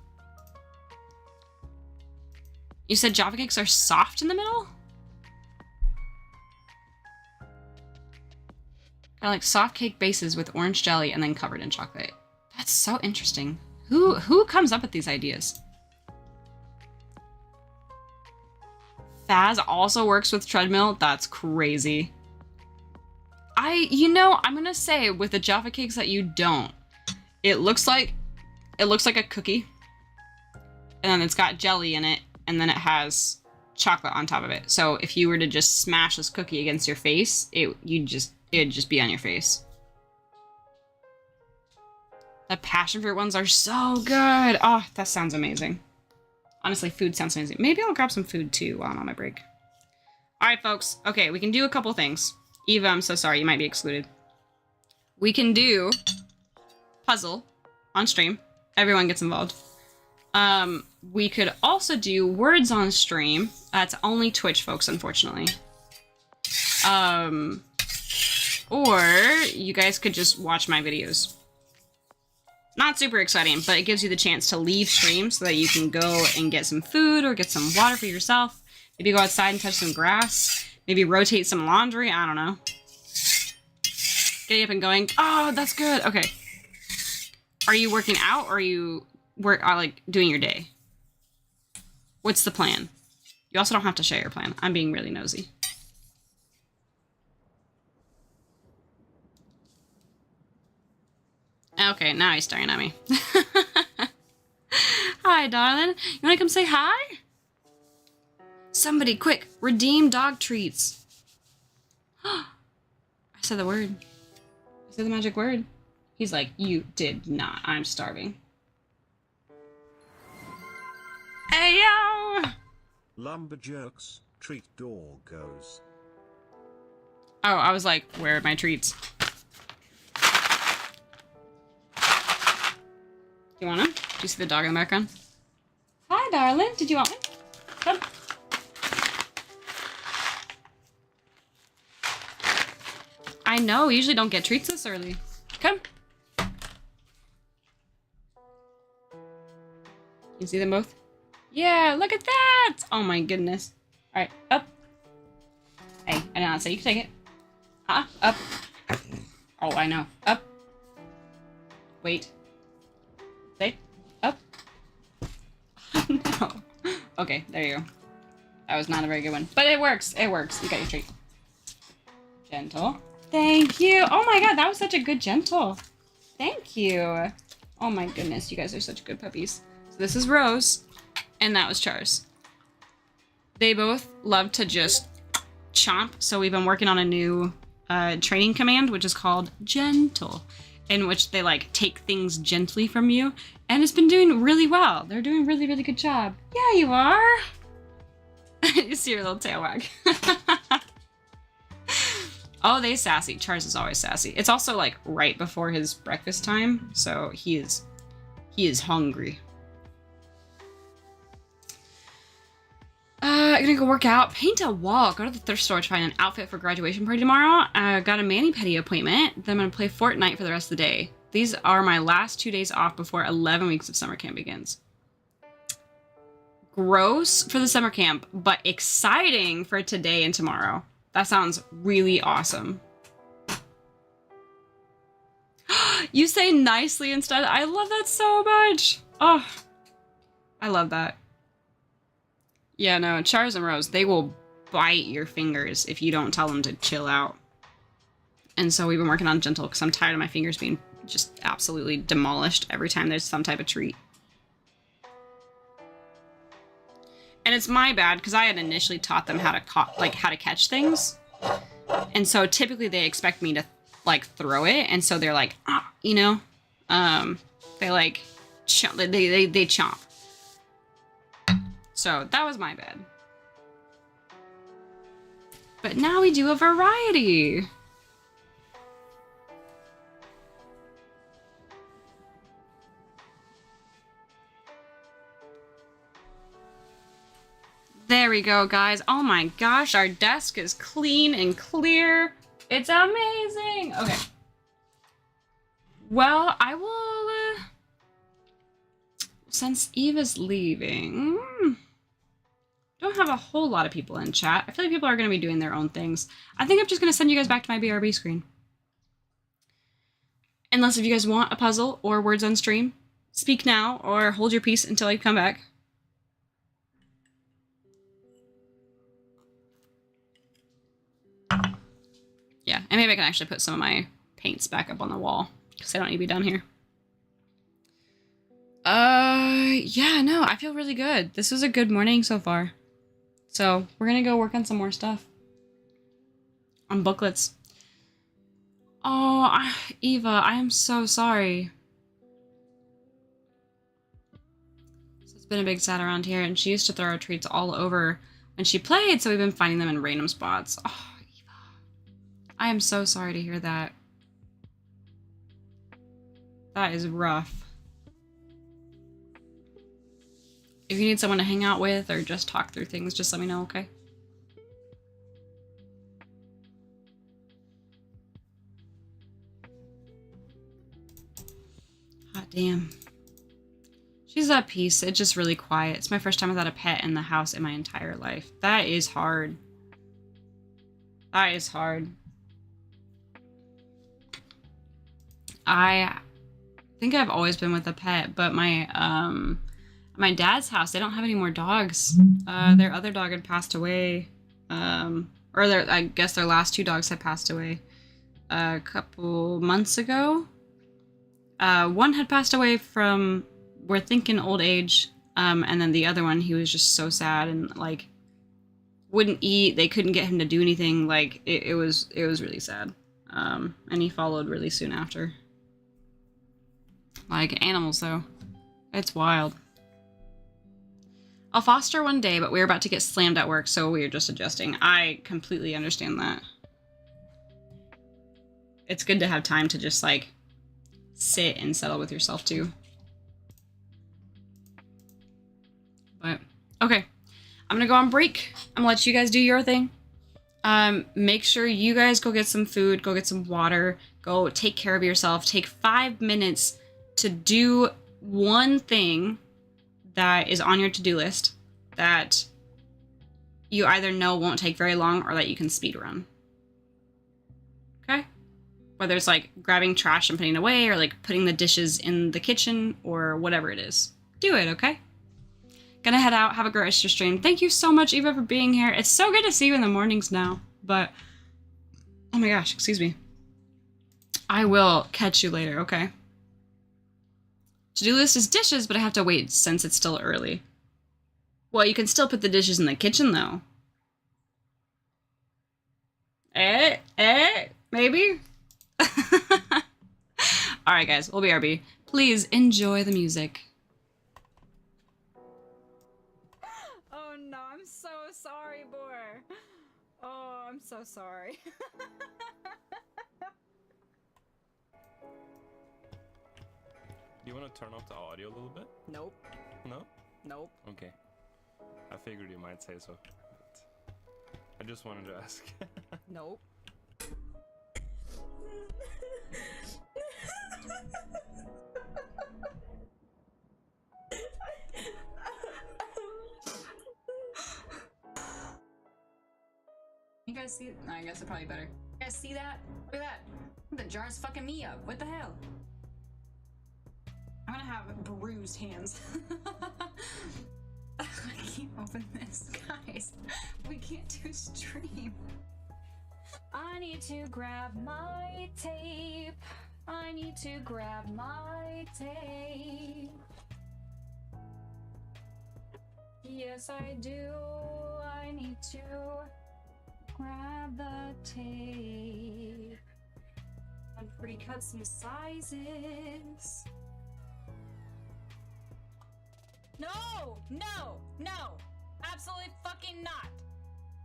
You said Jaffa cakes are soft in the middle? Kind of like soft cake bases with orange jelly and then covered in chocolate. That's so interesting. Who comes up with these ideas? Faz also works with treadmill? That's crazy. I'm gonna say with the Jaffa cakes that you don't, it looks like a cookie, and then it's got jelly in it, and then it has chocolate on top of it. So if you were to just smash this cookie against your face, it'd just be on your face. The passion fruit ones are so good. Oh, that sounds amazing. Honestly, food sounds amazing. Maybe I'll grab some food too while I'm on my break. All right, folks. Okay, we can do a couple things. Eva, I'm so sorry, you might be excluded. We can do puzzle on stream. Everyone gets involved. We could also do words on stream. That's only Twitch, folks, unfortunately. Or you guys could just watch my videos. Not super exciting, but it gives you the chance to leave stream so that you can go and get some food or get some water for yourself. Maybe go outside and touch some grass. Maybe rotate some laundry. I don't know. Getting up and going. Oh, that's good. Okay. Are you working out or are you like doing your day? What's the plan? You also don't have to share your plan. I'm being really nosy. Okay, now he's staring at me. Hi, darling. You wanna come say hi? Somebody, quick, redeem dog treats. I said the word. I said the magic word. He's like, you did not. I'm starving. Hey, yo! Lumberjacks, treat doggos. Oh, I was like, where are my treats? Do you want them? Do you see the dog in the background? Hi, darling. Did you want one? Come. I know, we usually don't get treats this early. Come. You see them both? Yeah, look at that! Oh my goodness. Alright, up. Hey, I did not say you can take it. Up. Oh, I know. Up. Wait. Stay. Up. No. Okay, there you go. That was not a very good one. But it works. It works. You got your treat. Gentle. Thank you. Oh my god, that was such a good gentle. Thank you. Oh my goodness, you guys are such good puppies. So this is Rose, and that was Chars. They both love to just chomp, so we've been working on a new training command, which is called Gentle, in which they like take things gently from you, and it's been doing really well. They're doing a really, really good job. Yeah, you are. You see your little tail wag. Oh, they sassy. Chars is always sassy. It's also like right before his breakfast time, so he is hungry. I'm gonna go work out, paint a wall, go to the thrift store to find an outfit for graduation party tomorrow. Got a mani-pedi appointment. Then I'm gonna play Fortnite for the rest of the day. These are my last 2 days off before 11 weeks of summer camp begins. Gross for the summer camp, but exciting for today and tomorrow. That sounds really awesome. You say nicely instead. I love that so much. Oh, I love that. Yeah, no, Chars and Rose, they will bite your fingers if you don't tell them to chill out. And so we've been working on Gentle because I'm tired of my fingers being just absolutely demolished every time there's some type of treat. And it's my bad because I had initially taught them how to catch things. And so typically they expect me to like throw it, and so they're like, ah, you know, they like they chomp. So that was my bad. But now we do a variety. There we go, guys. Oh my gosh, our desk is clean and clear. It's amazing. Okay. Well, I will, since Eva's leaving, don't have a whole lot of people in chat. I feel like people are going to be doing their own things. I think I'm just going to send you guys back to my BRB screen. Unless if you guys want a puzzle or words on stream, speak now or hold your peace until I come back. Yeah, and maybe I can actually put some of my paints back up on the wall because I don't need to be down here. Yeah, no, I feel really good. This was a good morning so far. So we're gonna go work on some more stuff. On booklets. Oh, Eva, I am so sorry. It's been a big sad around here, and she used to throw our treats all over when she played, so we've been finding them in random spots. Oh, I am so sorry to hear that. That is rough. If you need someone to hang out with or just talk through things, just let me know, okay? Hot damn. She's at peace. It's just really quiet. It's my first time without a pet in the house in my entire life. That is hard. That is hard. I think I've always been with a pet, but my dad's house, they don't have any more dogs. Their other dog had passed away, I guess their last two dogs had passed away a couple months ago. One had passed away from, we're thinking, old age, and then the other one, he was just so sad and like wouldn't eat. They couldn't get him to do anything. Like it was really sad. And he followed really soon after. Like animals, though, it's wild. I'll foster one day, but we're about to get slammed at work, so we're just adjusting. I completely understand that. It's good to have time to just like sit and settle with yourself too. But okay, I'm gonna go on break. I'm gonna let you guys do your thing. Make sure you guys go get some food, go get some water, go take care of yourself. Take 5 minutes to do one thing that is on your to-do list that you either know won't take very long or that you can speed run. Okay? Whether it's like grabbing trash and putting it away or like putting the dishes in the kitchen or whatever it is. Do it, okay? Gonna head out. Have a great rest of your stream. Thank you so much, Eva, for being here. It's so good to see you in the mornings now, but oh my gosh, excuse me. I will catch you later, okay? To-do list is dishes, but I have to wait since it's still early. Well, you can still put the dishes in the kitchen, though. Maybe? Alright, guys, we'll be RB. Please enjoy the music. Oh no, I'm so sorry, Boar. Oh, I'm so sorry. Do you want to turn off the audio a little bit? Nope. No? Nope. Okay. I figured you might say so. I just wanted to ask. Nope. You guys see? No, I guess it's probably better. You guys see that? Look at that. The jar's fucking me up. What the hell? I'm gonna have bruised hands. I can't open this, guys. We can't do stream. I need to grab my tape. I need to grab my tape. Yes, I do. I need to grab the tape and pre-cut some sizes. No! No! No! Absolutely fucking not!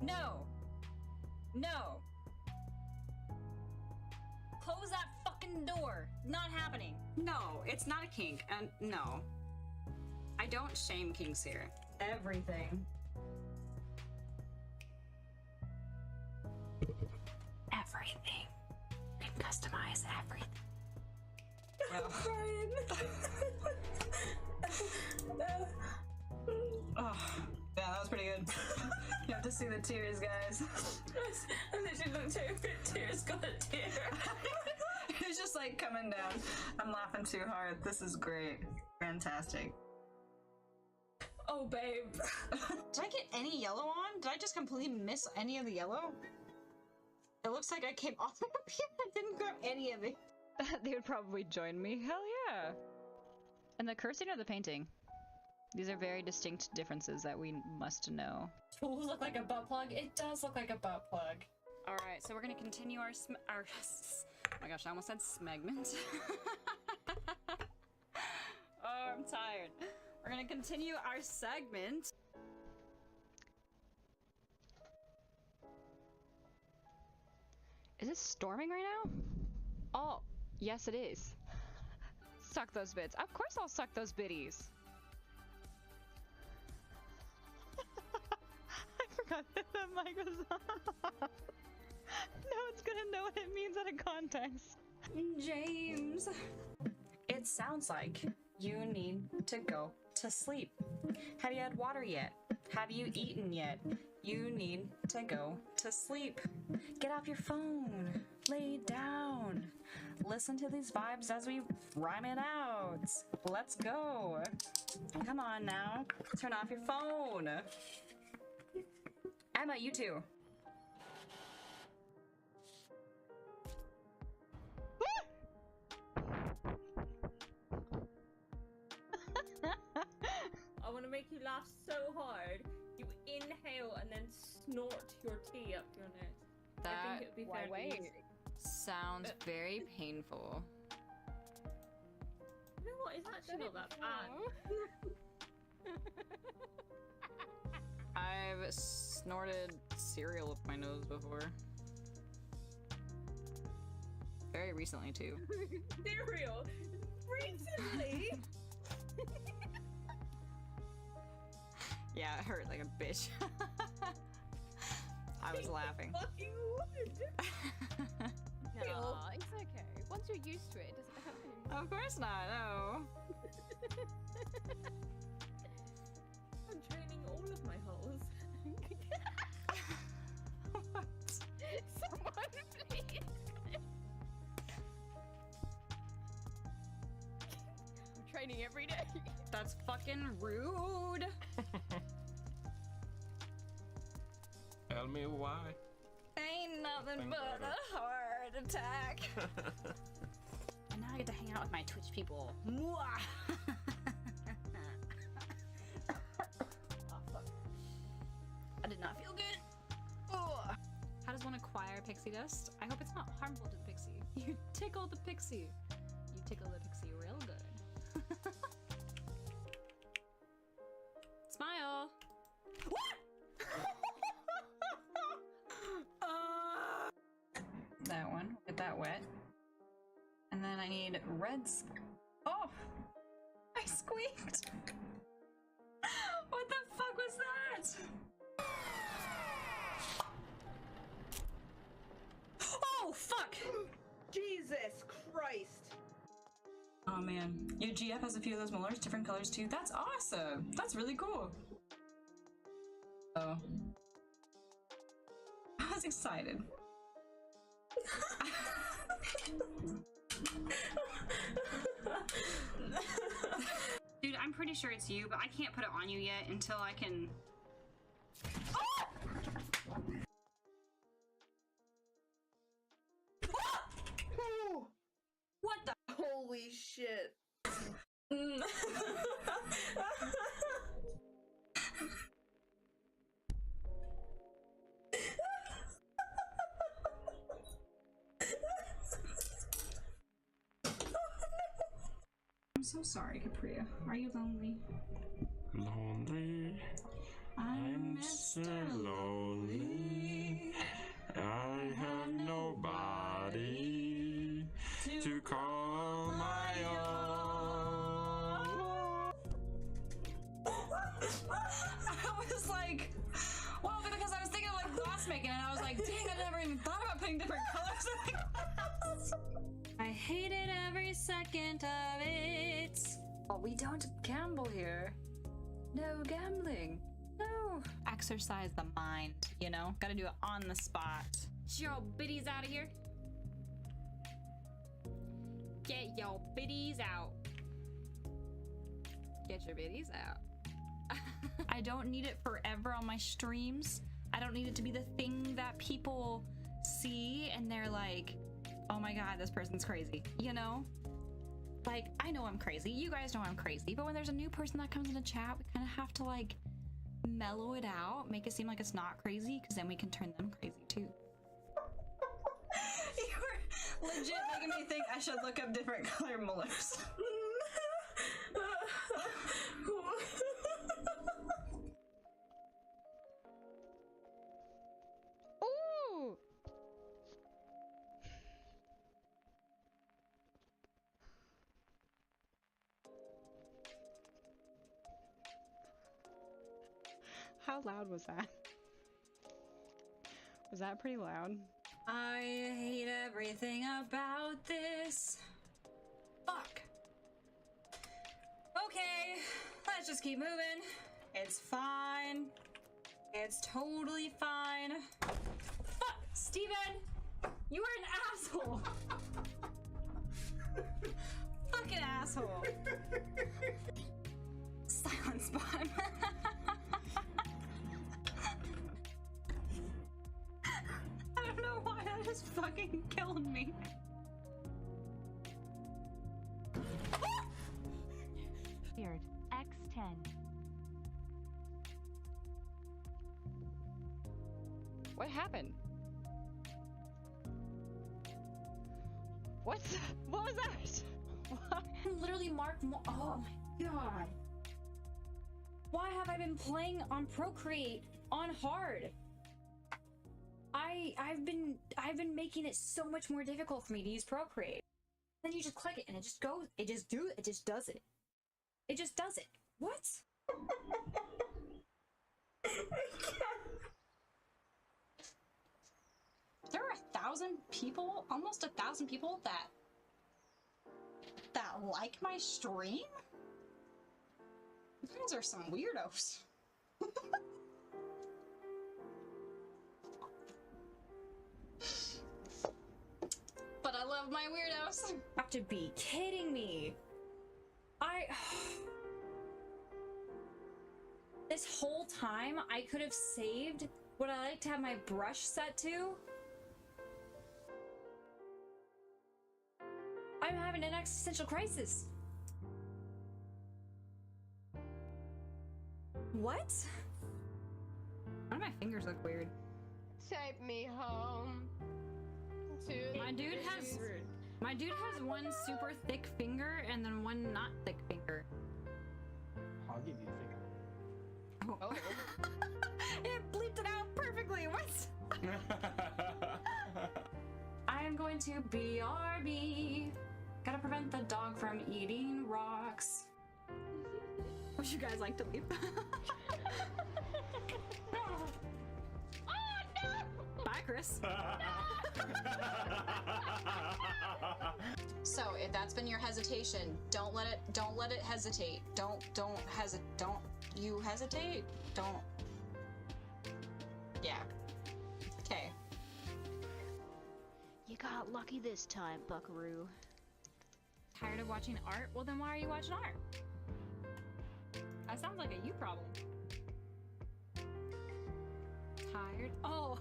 No! No! Close that fucking door! Not happening! No, it's not a kink, and no. I don't shame kinks here. Everything. Everything. You can customize everything. Oh, yeah, that was pretty good. You have to see the tears, guys. And then she looked at her tears, got a tear. It's just like coming down. I'm laughing too hard. This is great. Fantastic. Oh, babe. Did I get any yellow on? Did I just completely miss any of the yellow? It looks like I came all the way up here and didn't grab any of it. They would probably join me. Hell yeah. And the cursing or the painting? These are very distinct differences that we must know. Tools look like a butt plug? It does look like a butt plug. Alright, so we're gonna continue our oh my gosh, I almost said smegment. Oh, I'm tired. We're gonna continue our segment. Is it storming right now? Oh, yes it is. Suck those bits. Of course I'll suck those biddies. I forgot that the mic was on. No one's gonna know what it means out of context. James, it sounds like you need to go to sleep. Have you had water yet? Have you eaten yet? You need to go to sleep. Get off your phone. Lay down. Listen to these vibes as we rhyme it out. Let's go. Come on now. Turn off your phone. Emma, you too. laugh so hard, you inhale and then snort your tea up your nose. I That think it would be fairly easy. sounds very painful. You know what? It's actually not that bad. I've snorted cereal up my nose before. Very recently, too. Cereal. Recently. Yeah, it hurt like a bitch. I was laughing. Fucking would. No, it's okay. Once you're used to it, it doesn't happen anymore. Of course not, no. I'm training all of my holes. Someone, please. I'm training every day. That's fucking rude. Tell me why. Ain't nothing but a heart attack. And now I get to hang out with my Twitch people. Mwah! Oh, fuck. I did not feel good. Ugh. How does one acquire pixie dust? I hope it's not harmful to the pixie. You tickle the pixie. You tickle the pixie real good. Smile. What? That one. Get that wet. And then I need reds. Oh! I squeaked! What the fuck was that? Oh, fuck! Jesus Christ. Oh man. Your GF has a few of those molars, different colors too. That's awesome! That's really cool. Oh. I was excited. Dude, I'm pretty sure it's you, but I can't put it on you yet until I can... Oh! Oh! What the? Holy shit. I'm so sorry, Capria. Are you lonely? Lonely. I'm Mr. Lonely. I have nobody to call my own. I was like, well, because I was thinking of like glass making, and I was like, dang, I never even thought about putting different colors in my glass. I hated every second of it. Oh, we don't gamble here. No gambling. No. Exercise the mind, you know? Gotta do it on the spot. Get your biddies out of here. Get your biddies out. Get your biddies out. I don't need it forever on my streams. I don't need it to be the thing that people see and they're like, oh my god, this person's crazy, you know? Like, I know I'm crazy, you guys know I'm crazy, but when there's a new person that comes in the chat, we kind of have to like mellow it out, make it seem like it's not crazy, because then we can turn them crazy too. You were legit making me think I should look up different color molars. Ooh! How loud was that? Was that pretty loud? I hate everything about this. Fuck. Okay, let's just keep moving. It's fine. It's totally fine. Fuck, Steven! You are an asshole! Fucking asshole. Silence bot. I don't know why that just fucking killed me. Feared. X10. What happened? What was that? Literally oh my god. Why have I been playing on Procreate on hard? I've been making it so much more difficult for me to use Procreate. Then you just click it and it just goes. It just does it. It just does it. What? There are 1,000 people, almost 1,000 people that like my stream? You guys are some weirdos. But I love my weirdos. You have to be kidding me. This whole time I could have saved what I like to have my brush set to. I'm having an existential crisis. What? Why do my fingers look weird? Take me home. My dude has one super thick finger and then one not thick finger. I'll give you a finger. Oh. It bleeped it out perfectly. What? I am going to BRB. Gotta prevent the dog from eating rocks. Would you guys like to leave? Oh no! Bye, Chris. So if that's been your hesitation, don't let it hesitate. Don't you hesitate? Don't. Yeah. Okay. You got lucky this time, Buckaroo. Tired of watching art? Well, then why are you watching art? That sounds like a you problem. Tired? Oh.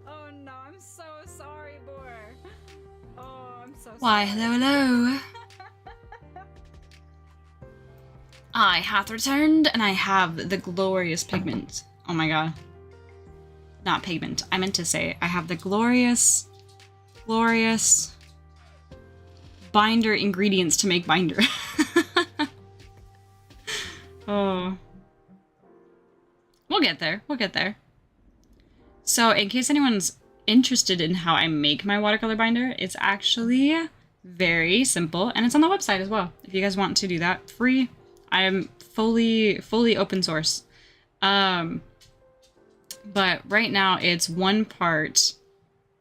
Oh no, I'm so sorry, Boar. Oh, I'm so sorry. Why, hello. I hath returned, and I have the glorious pigment. Oh my god. Not pigment. I meant to say I have the glorious binder ingredients to make binder. Oh. We'll get there. We'll get there. So, in case anyone's interested in how I make my watercolor binder, it's actually very simple, and it's on the website as well. If you guys want to do that, free. I am fully open source. But right now it's 1 part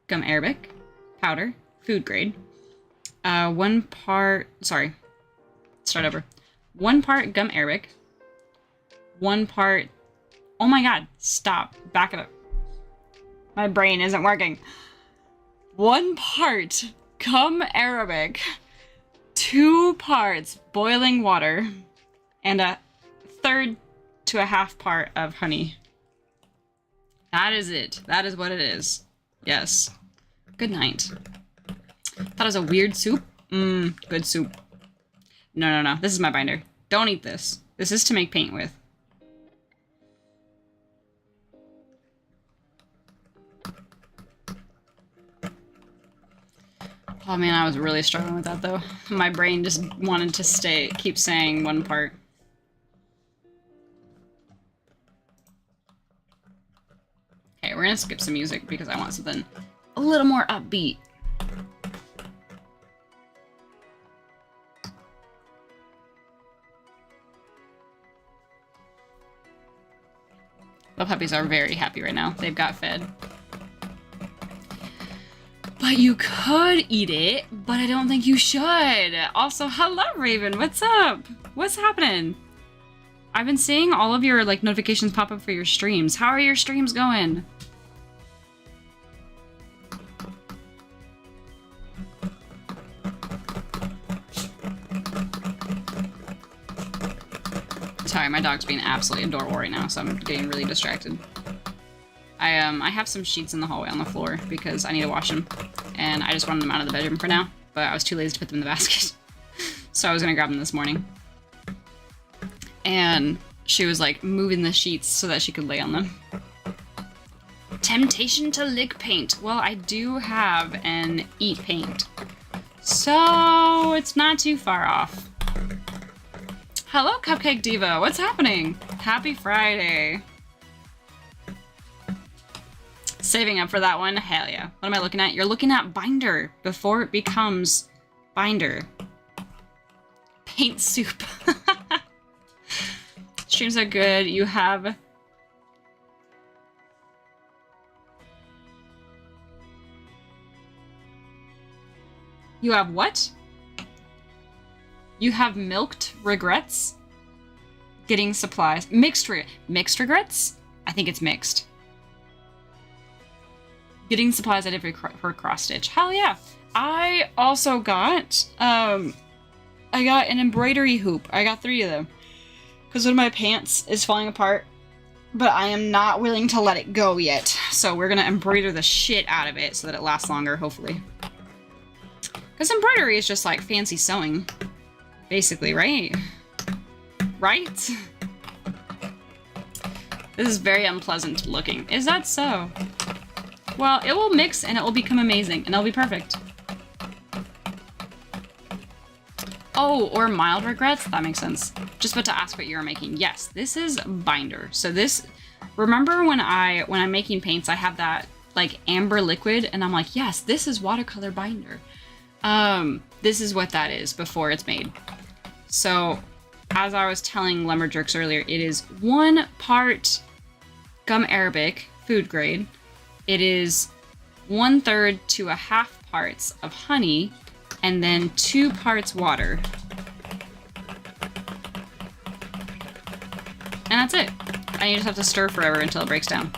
gum arabic powder, food grade. 1 part, sorry, start over. 1 part gum arabic. 1 part, oh my god, stop, back it up. My brain isn't working. 1 part gum arabic, 2 parts boiling water, and 1/3 to 1/2 part of honey. That is it. That is what it is. Yes. Good night. That was a weird soup. Good soup. No. This is my binder. Don't eat this. This is to make paint with. Oh man, I was really struggling with that though. My brain just wanted to keep saying 1 part. Okay, we're gonna skip some music because I want something a little more upbeat. The puppies are very happy right now. They've got fed. But you could eat it, but I don't think you should. Also, hello, Raven. What's up? What's happening? I've been seeing all of your notifications pop up for your streams. How are your streams going? Sorry, my dog's being absolutely adorable right now, so I'm getting really distracted. I have some sheets in the hallway on the floor because I need to wash them, and I just wanted them out of the bedroom for now, but I was too lazy to put them in the basket. So I was gonna grab them this morning. and she was like moving the sheets so that she could lay on them. Temptation to lick paint. Well, I do have an eat paint, so it's not too far off. Hello, Cupcake Diva. What's happening? Happy Friday. Saving up for that one? Hell yeah. What am I looking at? You're looking at binder before it becomes binder. Paint soup. Streams are good. You have... You have what? You have milked regrets? Getting supplies. Mixed regrets? I think it's mixed. Getting supplies I did for cross stitch. Hell yeah. I also got, I got an embroidery hoop. I got 3 of them. Because one of my pants is falling apart. But I am not willing to let it go yet. So we're gonna embroider the shit out of it so that it lasts longer, hopefully. Because embroidery is just like fancy sewing. Basically, right? Right? This is very unpleasant looking. Is that so? Well, it will mix and it will become amazing and it'll be perfect. Oh, or mild regrets? That makes sense. Just about to ask what you're making. Yes, this is binder. So this, remember when I'm making paints, I have that like amber liquid and I'm like, yes, this is watercolor binder. This is what that is before it's made. So as I was telling Lumberjerks earlier, it is 1 part gum arabic, food grade. It is 1/3 to 1/2 parts of honey, and then 2 parts water. And that's it. And you just have to stir forever until it breaks down.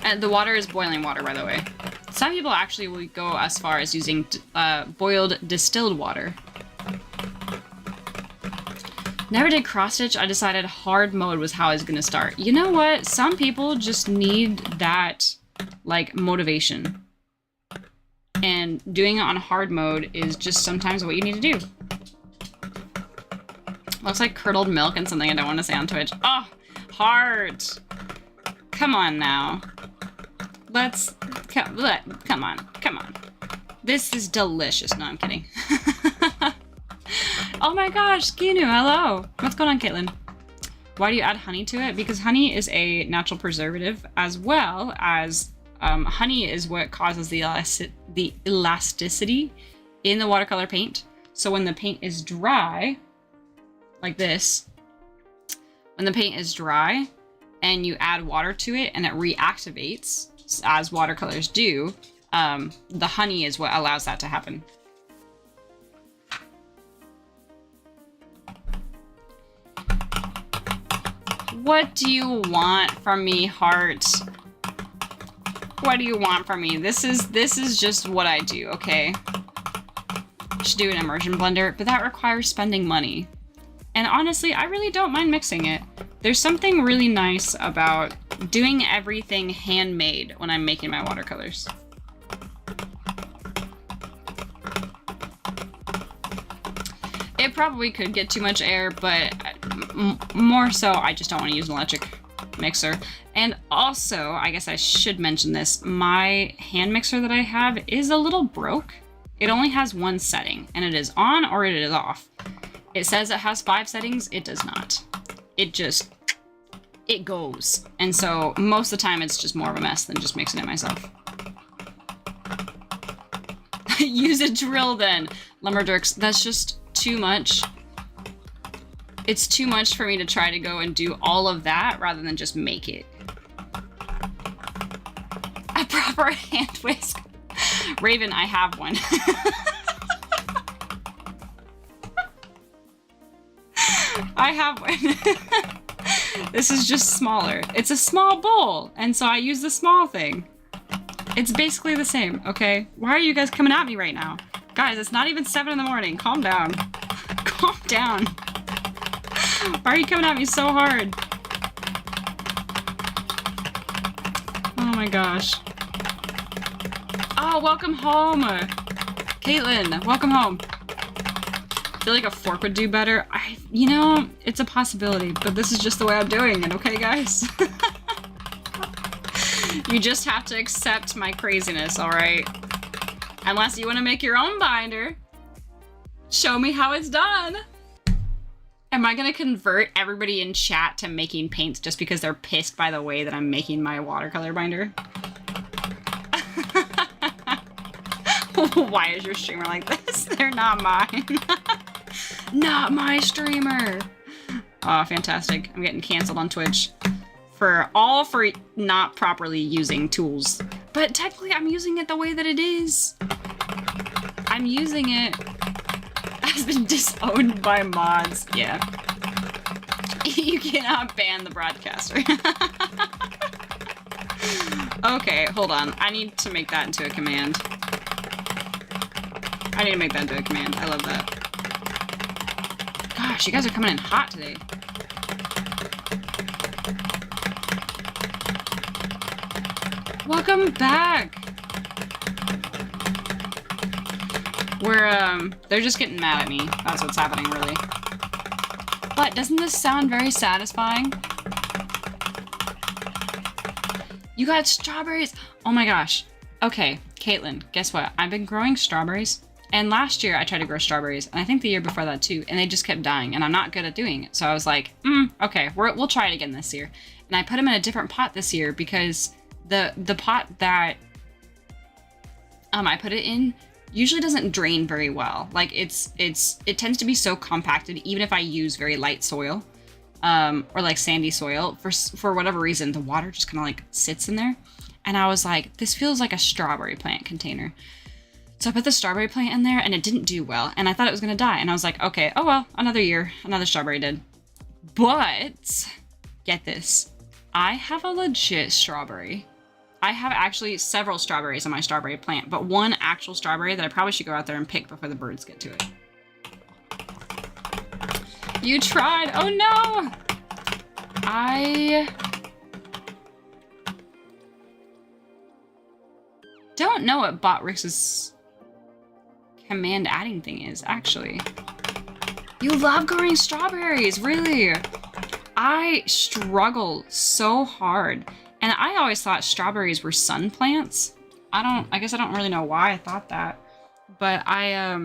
And the water is boiling water, by the way. Some people actually will go as far as using boiled distilled water. Never did cross stitch. I decided hard mode was how I was gonna start. You know what? Some people just need that like motivation. And doing it on hard mode is just sometimes what you need to do. Looks like curdled milk and something I don't want to say on Twitch. Oh, heart. Come on now. Come on. This is delicious. No, I'm kidding. Oh my gosh, Kinu, hello. What's going on, Caitlin? Why do you add honey to it? Because honey is a natural preservative, as well as honey is what causes the elasticity in the watercolor paint. So when the paint is dry, like this, when the paint is dry and you add water to it and it reactivates, as watercolors do, the honey is what allows that to happen. What do you want from me, heart? What do you want from me? This is just what I do, okay? Should do an immersion blender, but that requires spending money. And honestly, I really don't mind mixing it. There's something really nice about doing everything handmade when I'm making my watercolors. It probably could get too much air, but more so, I just don't want to use an electric mixer. And also, I guess I should mention this, my hand mixer that I have is a little broke. It only has 1 setting, and it is on or it is off. It says it has 5 settings, it does not. It goes. And so most of the time it's just more of a mess than just mixing it myself. Use a drill then, Lumberjerks. That's just too much. It's too much for me to try to go and do all of that rather than just make it. A proper hand whisk. Raven, I have one. I have one. This is just smaller. It's a small bowl, and so I use the small thing. It's basically the same, okay? Why are you guys coming at me right now? Guys, it's not even 7 in the morning. Calm down. Calm down. Why are you coming at me so hard? Oh my gosh. Oh, welcome home. Caitlin, welcome home. feel like a fork would do better. You know, it's a possibility, but this is just the way I'm doing it, okay, guys? You just have to accept my craziness, alright? Unless you want to make your own binder. Show me how it's done. Am I gonna convert everybody in chat to making paints just because they're pissed by the way that I'm making my watercolor binder? Why is your streamer like this? They're not mine. Not my streamer. Oh, fantastic. I'm getting canceled on Twitch. For not properly using tools. But technically I'm using it the way that it is. I'm using it. Has been disowned by mods. Yeah. You cannot ban the broadcaster. Okay, hold on. I need to make that into a command. I need to make that into a command. I love that. Gosh, you guys are coming in hot today. Welcome back. They're just getting mad at me. That's what's happening, really. But doesn't this sound very satisfying? You got strawberries. Oh my gosh. Okay, Caitlin, guess what? I've been growing strawberries. And last year I tried to grow strawberries, and I think the year before that too, and they just kept dying, and I'm not good at doing it. So I was like, okay, we'll try it again this year. And I put them in a different pot this year because the pot that I put it in usually doesn't drain very well. Like it tends to be so compacted, even if I use very light soil, or like sandy soil, for whatever reason, the water just kind of like sits in there. And I was like, this feels like a strawberry plant container. So I put the strawberry plant in there and it didn't do well. And I thought it was gonna die. And I was like, okay, oh well, another year, another strawberry did. But get this, I have a legit strawberry. I have actually several strawberries on my strawberry plant, but one actual strawberry that I probably should go out there and pick before the birds get to it. You tried, oh no! I don't know what Botrix's command adding thing is, actually. You love growing strawberries, really? I struggle so hard. And I always thought strawberries were sun plants. I guess I don't really know why I thought that. But I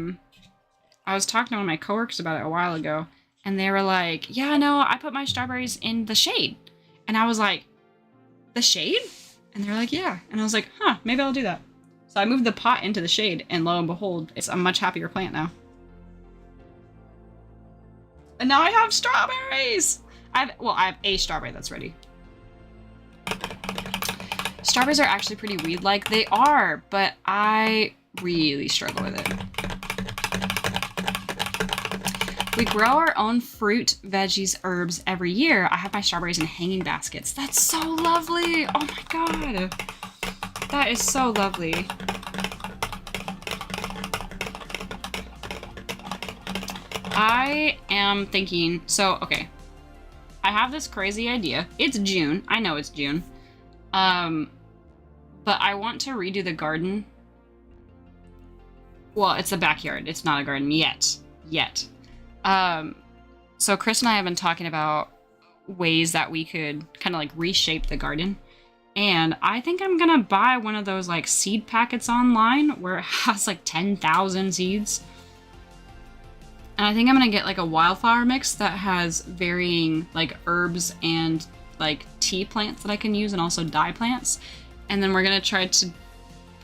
was talking to one of my coworkers about it a while ago, and they were like, yeah, no, I put my strawberries in the shade. And I was like, the shade? And they're like, yeah. And I was like, huh, maybe I'll do that. So I moved the pot into the shade, and lo and behold, it's a much happier plant now. And now I have strawberries! I have a strawberry that's ready. Strawberries are actually pretty weed-like. They are, but I really struggle with it. We grow our own fruit, veggies, herbs every year. I have my strawberries in hanging baskets. That's so lovely! Oh my god! That is so lovely. I am thinking, so, okay. I have this crazy idea. It's June. I know it's June. But I want to redo the garden. Well, it's the backyard. It's not a garden yet. So Chris and I have been talking about ways that we could kind of like reshape the garden. And I think I'm gonna buy one of those like seed packets online where it has like 10,000 seeds. And I think I'm gonna get like a wildflower mix that has varying like herbs and like tea plants that I can use, and also dye plants. And then we're gonna try to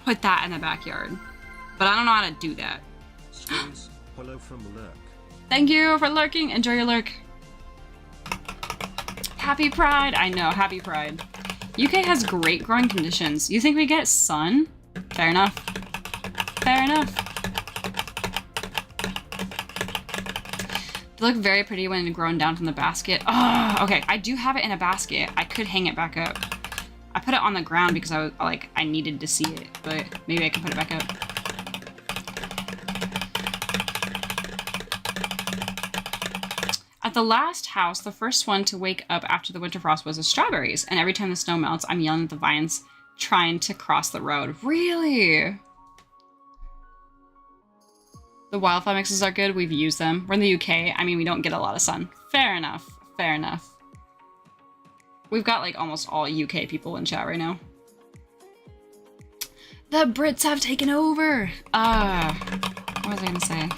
put that in the backyard. But I don't know how to do that. Hello from Lurk. Thank you for lurking. Enjoy your lurk. Happy Pride. I know, happy Pride. UK has great growing conditions. You think we get sun? Fair enough. Fair enough. They look very pretty when grown down from the basket. Oh, okay. I do have it in a basket. I could hang it back up. I put it on the ground because I was like, I needed to see it, but maybe I can put it back up. At the last house, the first one to wake up after the winter frost was the strawberries, and every time the snow melts, I'm yelling at the vines trying to cross the road. Really? The wildflower mixes are good. We've used them. We're in the UK. I mean, we don't get a lot of sun. Fair enough. Fair enough. We've got like almost all UK people in chat right now. The Brits have taken over. What was I gonna say?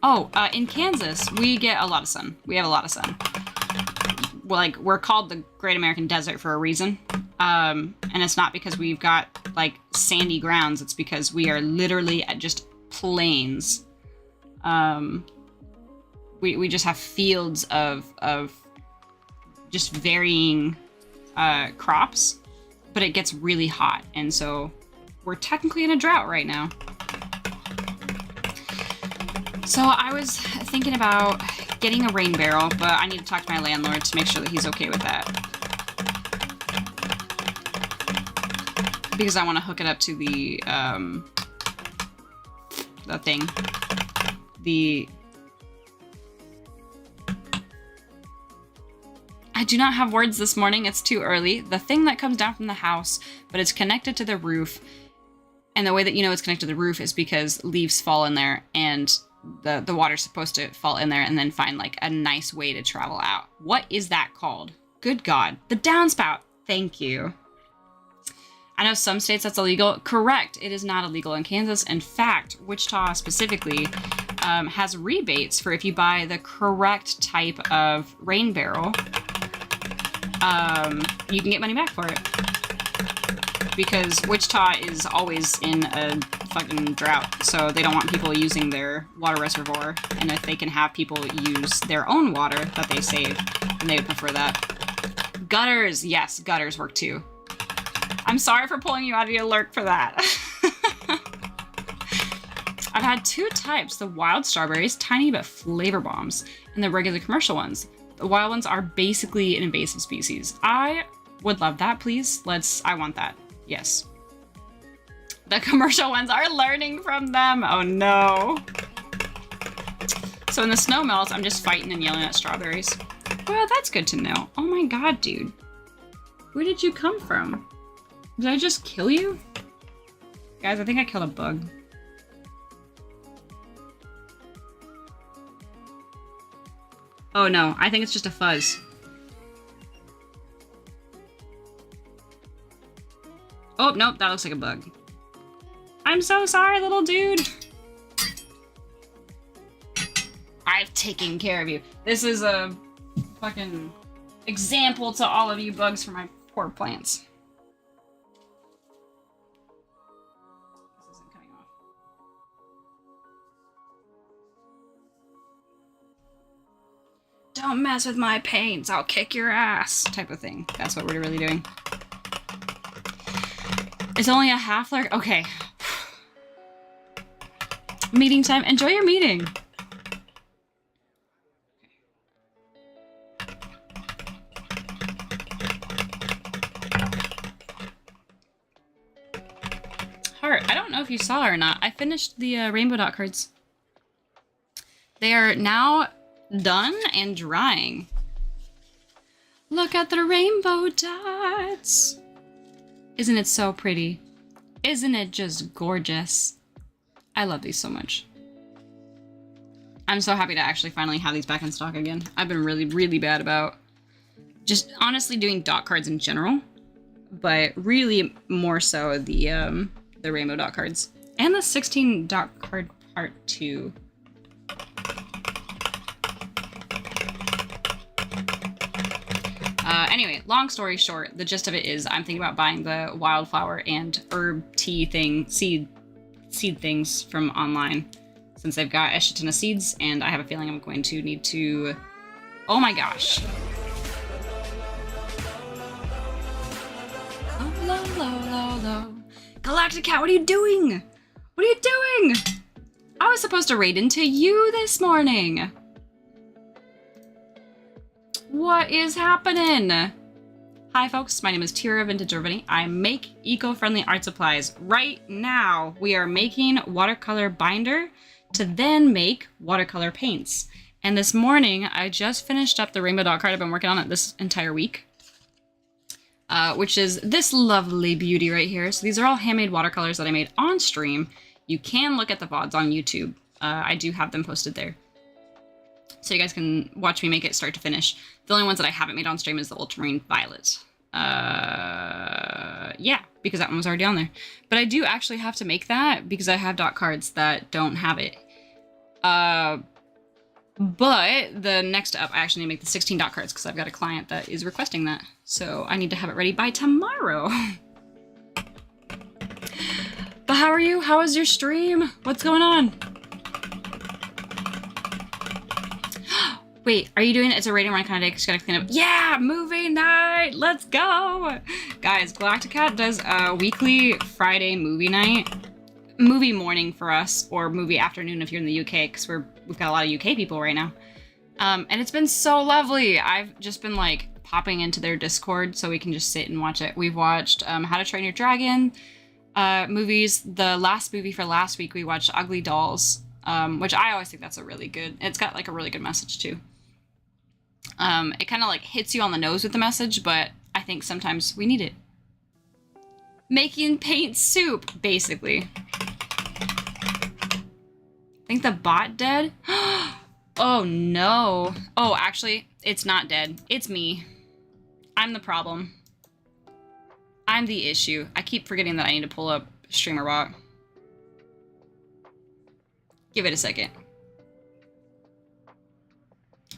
Oh, in Kansas, we get a lot of sun. We have a lot of sun. Like, we're called the Great American Desert for a reason. And it's not because we've got, like, sandy grounds. It's because we are literally at just plains. We just have fields of just varying crops. But it gets really hot. And so we're technically in a drought right now. So I was thinking about getting a rain barrel, but I need to talk to my landlord to make sure that he's okay with that. Because I want to hook it up to the thing. I do not have words this morning, it's too early. The thing that comes down from the house, but it's connected to the roof. And the way that you know it's connected to the roof is because leaves fall in there and the water's supposed to fall in there and then find like a nice way to travel out. What is that called? Good God. The downspout. Thank you. I know some states that's illegal. Correct. It is not illegal in Kansas. In fact, Wichita specifically has rebates for if you buy the correct type of rain barrel. You can get money back for it. Because Wichita is always in a fucking drought, so they don't want people using their water reservoir, and if they can have people use their own water that they save, then they would prefer that. Gutters! Yes, gutters work too. I'm sorry for pulling you out of your lurk for that. I've had two types, the wild strawberries, tiny but flavor bombs, and the regular commercial ones. The wild ones are basically an invasive species. I would love that, please. I want that. Yes. The commercial ones are learning from them. Oh no. So when the snow melts, I'm just fighting and yelling at strawberries. Well, that's good to know. Oh my god, dude. Where did you come from? Did I just kill you? Guys, I think I killed a bug. Oh no, I think it's just a fuzz. Oh, nope, that looks like a bug. I'm so sorry, little dude. I've taken care of you. This is a fucking example to all of you bugs for my poor plants. This isn't coming off. Don't mess with my paints, I'll kick your ass, type of thing. That's what we're really doing. It's only a half lurk? Okay. Meeting time. Enjoy your meeting. Heart, I don't know if you saw or not. I finished the rainbow dot cards. They are now done and drying. Look at the rainbow dots. Isn't it so pretty? Isn't it just gorgeous? I love these so much. I'm so happy to actually finally have these back in stock again. I've been really, really bad about just honestly doing dot cards in general, but really more so the rainbow dot cards and the 16 dot card part 2. Anyway, long story short, the gist of it is I'm thinking about buying the wildflower and herb tea thing, seed things from online, since they've got a shit ton of seeds, and I have a feeling I'm going to need to... Oh my gosh. Oh, low, low, low, low. Galactic Cat, what are you doing? What are you doing? I was supposed to raid into you this morning. What is happening? Hi folks, my name is Tyra, Vintage Urban. I make eco-friendly art supplies. Right now, we are making watercolor binder to then make watercolor paints. And this morning, I just finished up the rainbow dot card. I've been working on it this entire week. which is this lovely beauty right here. So these are all handmade watercolors that I made on stream. You can look at the VODs on YouTube. I do have them posted there. So you guys can watch me make it start to finish. The only ones that I haven't made on stream is the Ultramarine Violet. Yeah, because that one was already on there. But I do actually have to make that because I have dot cards that don't have it. But the next up, I actually need to make the 16 dot cards because I've got a client that is requesting that. So I need to have it ready by tomorrow. But how are you? How was your stream? What's going on? Wait, are you doing it? It's a rating run kind of day because you gotta clean up. Yeah, movie night! Let's go! Guys, Galacticat does a weekly Friday movie night. Movie morning for us, or movie afternoon if you're in the UK, because we've got a lot of UK people right now. And it's been so lovely. I've just been like popping into their Discord so we can just sit and watch it. We've watched How to Train Your Dragon movies. The last movie for last week, we watched Ugly Dolls, which I always think that's a really good, it's got like a really good message too. It kind of like hits you on the nose with the message, but I think sometimes we need it. Making paint soup, basically. I think the bot dead? Oh no. Oh, actually, it's not dead. It's me. I'm the problem. I'm the issue. I keep forgetting that I need to pull up Streamer Bot. Give it a second.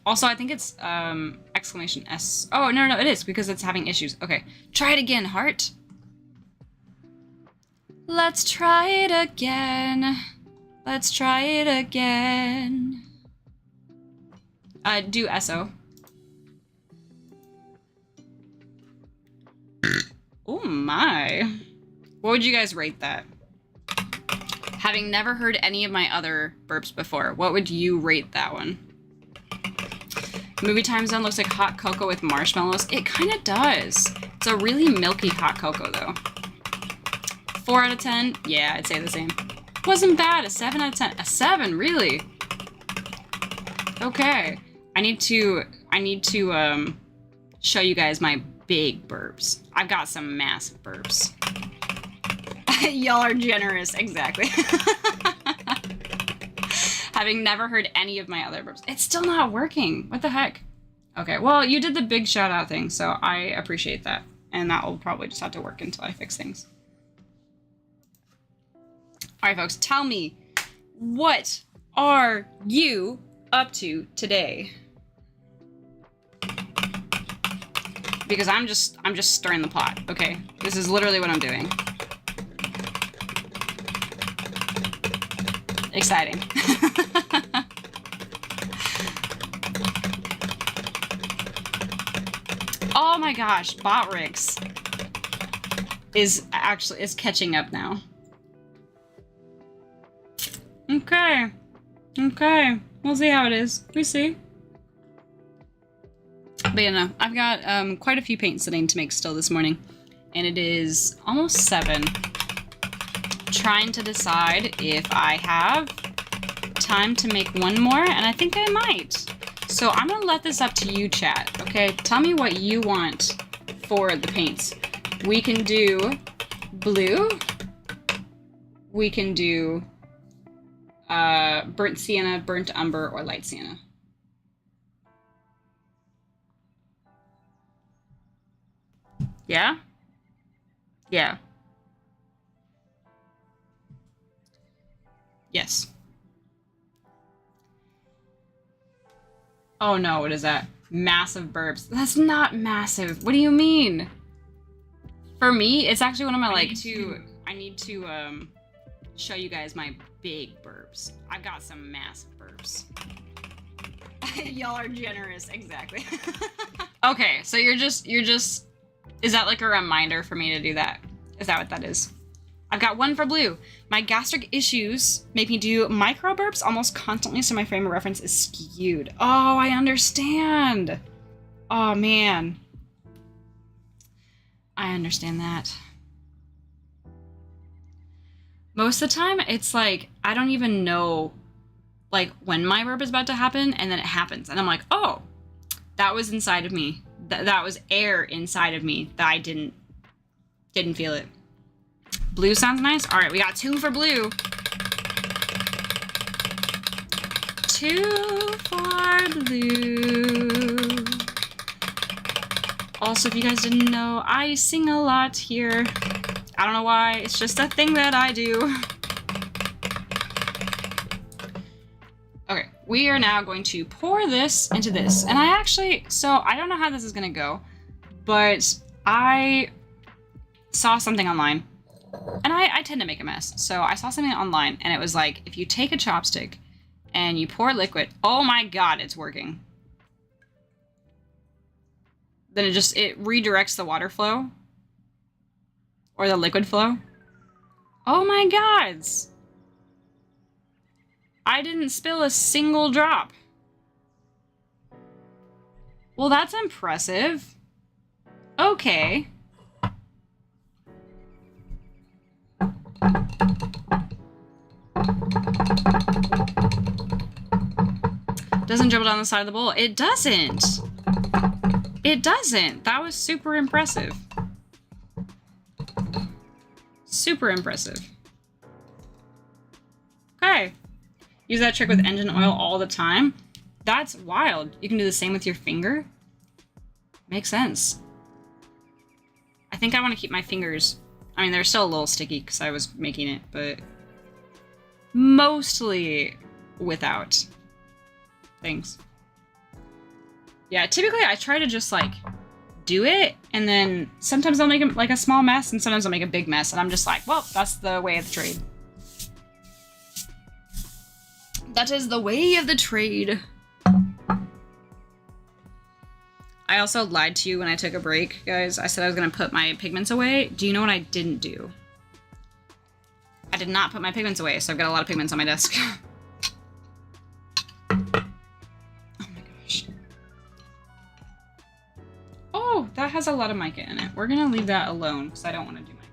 Also, I think it's exclamation S. Oh, no, it is because it's having issues. Okay. Try it again, heart. Let's try it again. Let's try it again. Do SO. Oh my. What would you guys rate that? Having never heard any of my other burps before, what would you rate that one? Movie Time Zone looks like hot cocoa with marshmallows. It kind of does. It's a really milky hot cocoa though. 4 out of 10? Yeah, I'd say the same. Wasn't bad. A 7 out of 10. A 7, really? Okay. I need to show you guys my big burps. I've got some massive burps. Y'all are generous, exactly. Having never heard any of my other burps. It's still not working. What the heck? Okay, well, you did the big shout out thing, so I appreciate that. And that will probably just have to work until I fix things. All right, folks, tell me, what are you up to today? Because I'm just stirring the pot, okay? This is literally what I'm doing. Exciting. Oh my gosh, Botrix is catching up now. Okay. Okay. We'll see how it is. We see. But yeah, no, I've got quite a few paints sitting to make still this morning. And it is almost 7. Trying to decide if I have time to make one more, and I think I might. So I'm gonna let this up to you, chat, okay? Tell me what you want for the paints. We can do blue. We can do burnt sienna, burnt umber, or light sienna. Yeah? Yeah. Yes. Oh no, what is that? Massive burps. That's not massive. What do you mean? For me, it's actually one of my I need to show you guys my big burps. I've got some massive burps. Y'all are generous, exactly. Okay, so you're just is that like a reminder for me to do that? Is that what that is? I've got one for blue. My gastric issues make me do micro burps almost constantly, so my frame of reference is skewed. Oh, I understand. Oh, man. I understand that. Most of the time, it's like, I don't even know, like, when my burp is about to happen, and then it happens. And I'm like, oh, that was inside of me that was air inside of me that I didn't feel it. Blue sounds nice. All right, we got 2 for blue. 2 for blue. Also, if you guys didn't know, I sing a lot here. I don't know why, it's just a thing that I do. Okay, we are now going to pour this into this. And I don't know how this is gonna go, but I saw something online. And I tend to make a mess. So I saw something online and it was like, if you take a chopstick and you pour liquid, oh my god, it's working. Then it redirects the water flow. Or the liquid flow. Oh my gods! I didn't spill a single drop. Well, that's impressive. Okay. Doesn't dribble down the side of the bowl. It doesn't. It doesn't. That was super impressive. Super impressive. Okay. Use that trick with engine oil all the time. That's wild. You can do the same with your finger. Makes sense. I think I want to keep my fingers... I mean, they're still a little sticky because I was making it, but... mostly without things. Yeah, typically I try to just, like, do it, and then sometimes I'll make like a small mess, and sometimes I'll make a big mess, and I'm just like, well, that's the way of the trade. That is the way of the trade. I also lied to you when I took a break, guys. I said I was gonna put my pigments away. Do you know what I didn't do? I did not put my pigments away, so I've got a lot of pigments on my desk. Oh, that has a lot of mica in it. We're gonna leave that alone because I don't want to do mica.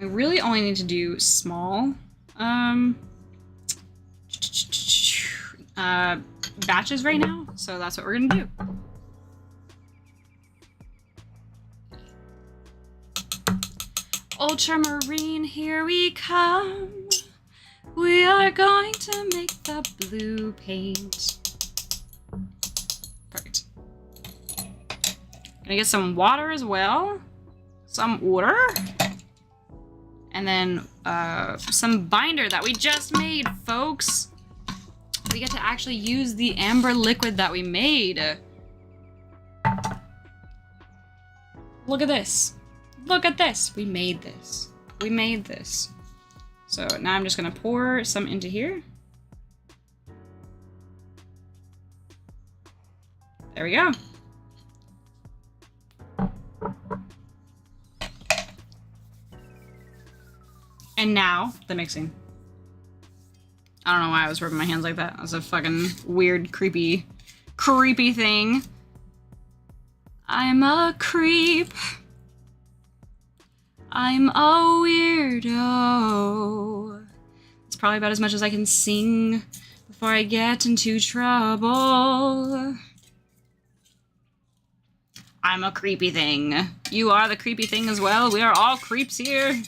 We really only need to do small batches right now, so that's what we're gonna do. Ultramarine, here we come. We are going to make the blue paint. Perfect. Gonna get some water as well. Some water. And then some binder that we just made, folks. We get to actually use the amber liquid that we made. Look at this. Look at this. We made this. We made this. So now I'm just gonna pour some into here. There we go. And now the mixing. I don't know why I was rubbing my hands like that. That was a fucking weird, creepy thing. I'm a creep. I'm a weirdo. It's probably about as much as I can sing before I get into trouble. I'm a creepy thing. You are the creepy thing as well. We are all creeps here.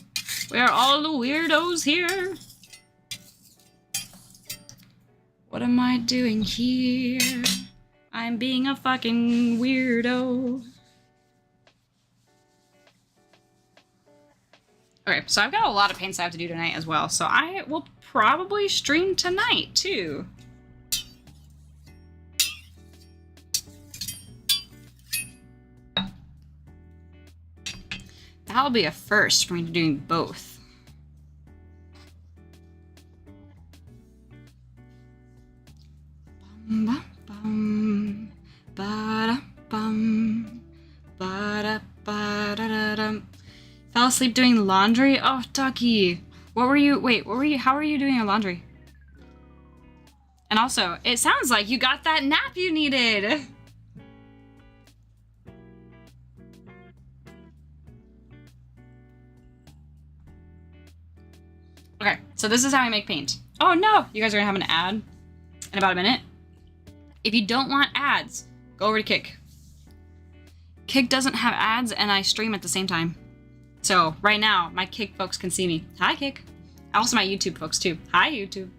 We are all the weirdos here. What am I doing here? I'm being a fucking weirdo. Okay, so I've got a lot of paints I have to do tonight as well, so I will probably stream tonight, too. That'll be a first for me to doing both. Bum, bum, bum, ba-da, bum, ba-da, ba-da-da-dum. Fell asleep doing laundry? Oh, Ducky. What were you, how were you doing your laundry? And also, it sounds like you got that nap you needed. Okay, so this is how I make paint. Oh no, you guys are gonna have an ad in about a minute. If you don't want ads, go over to Kick. Kick doesn't have ads, and I stream at the same time. So right now, my Kick folks can see me. Hi, Kick. Also my YouTube folks too. Hi, YouTube.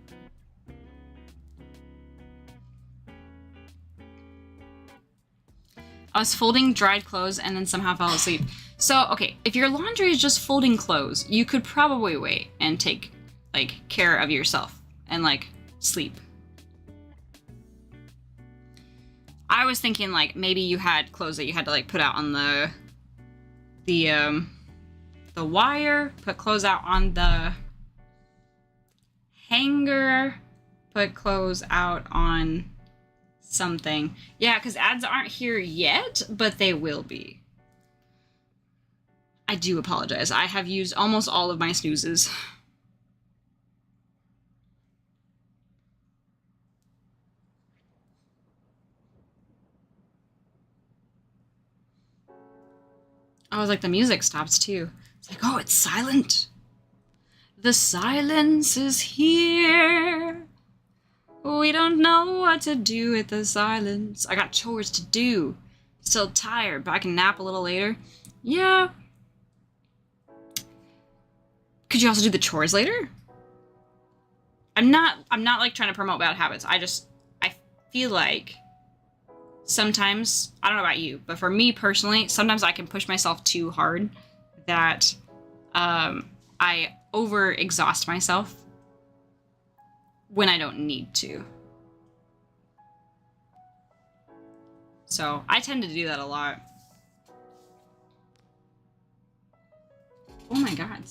I was folding dried clothes and then somehow fell asleep. So, okay, if your laundry is just folding clothes, you could probably wait and take, like, care of yourself and, like, sleep. I was thinking, like, maybe you had clothes that you had to, like, put out on the wire, put clothes out on the hanger, put clothes out on something. Yeah, because ads aren't here yet, but they will be. I do apologize. I have used almost all of my snoozes. I was like, the music stops too. It's like, oh, it's silent. The silence is here. We don't know what to do with the silence. I got chores to do. Still tired, but I can nap a little later. Yeah. Could you also do the chores later? I'm not like trying to promote bad habits. I feel like sometimes, I don't know about you, but for me personally, sometimes I can push myself too hard that I over-exhaust myself when I don't need to. So I tend to do that a lot. Oh my god.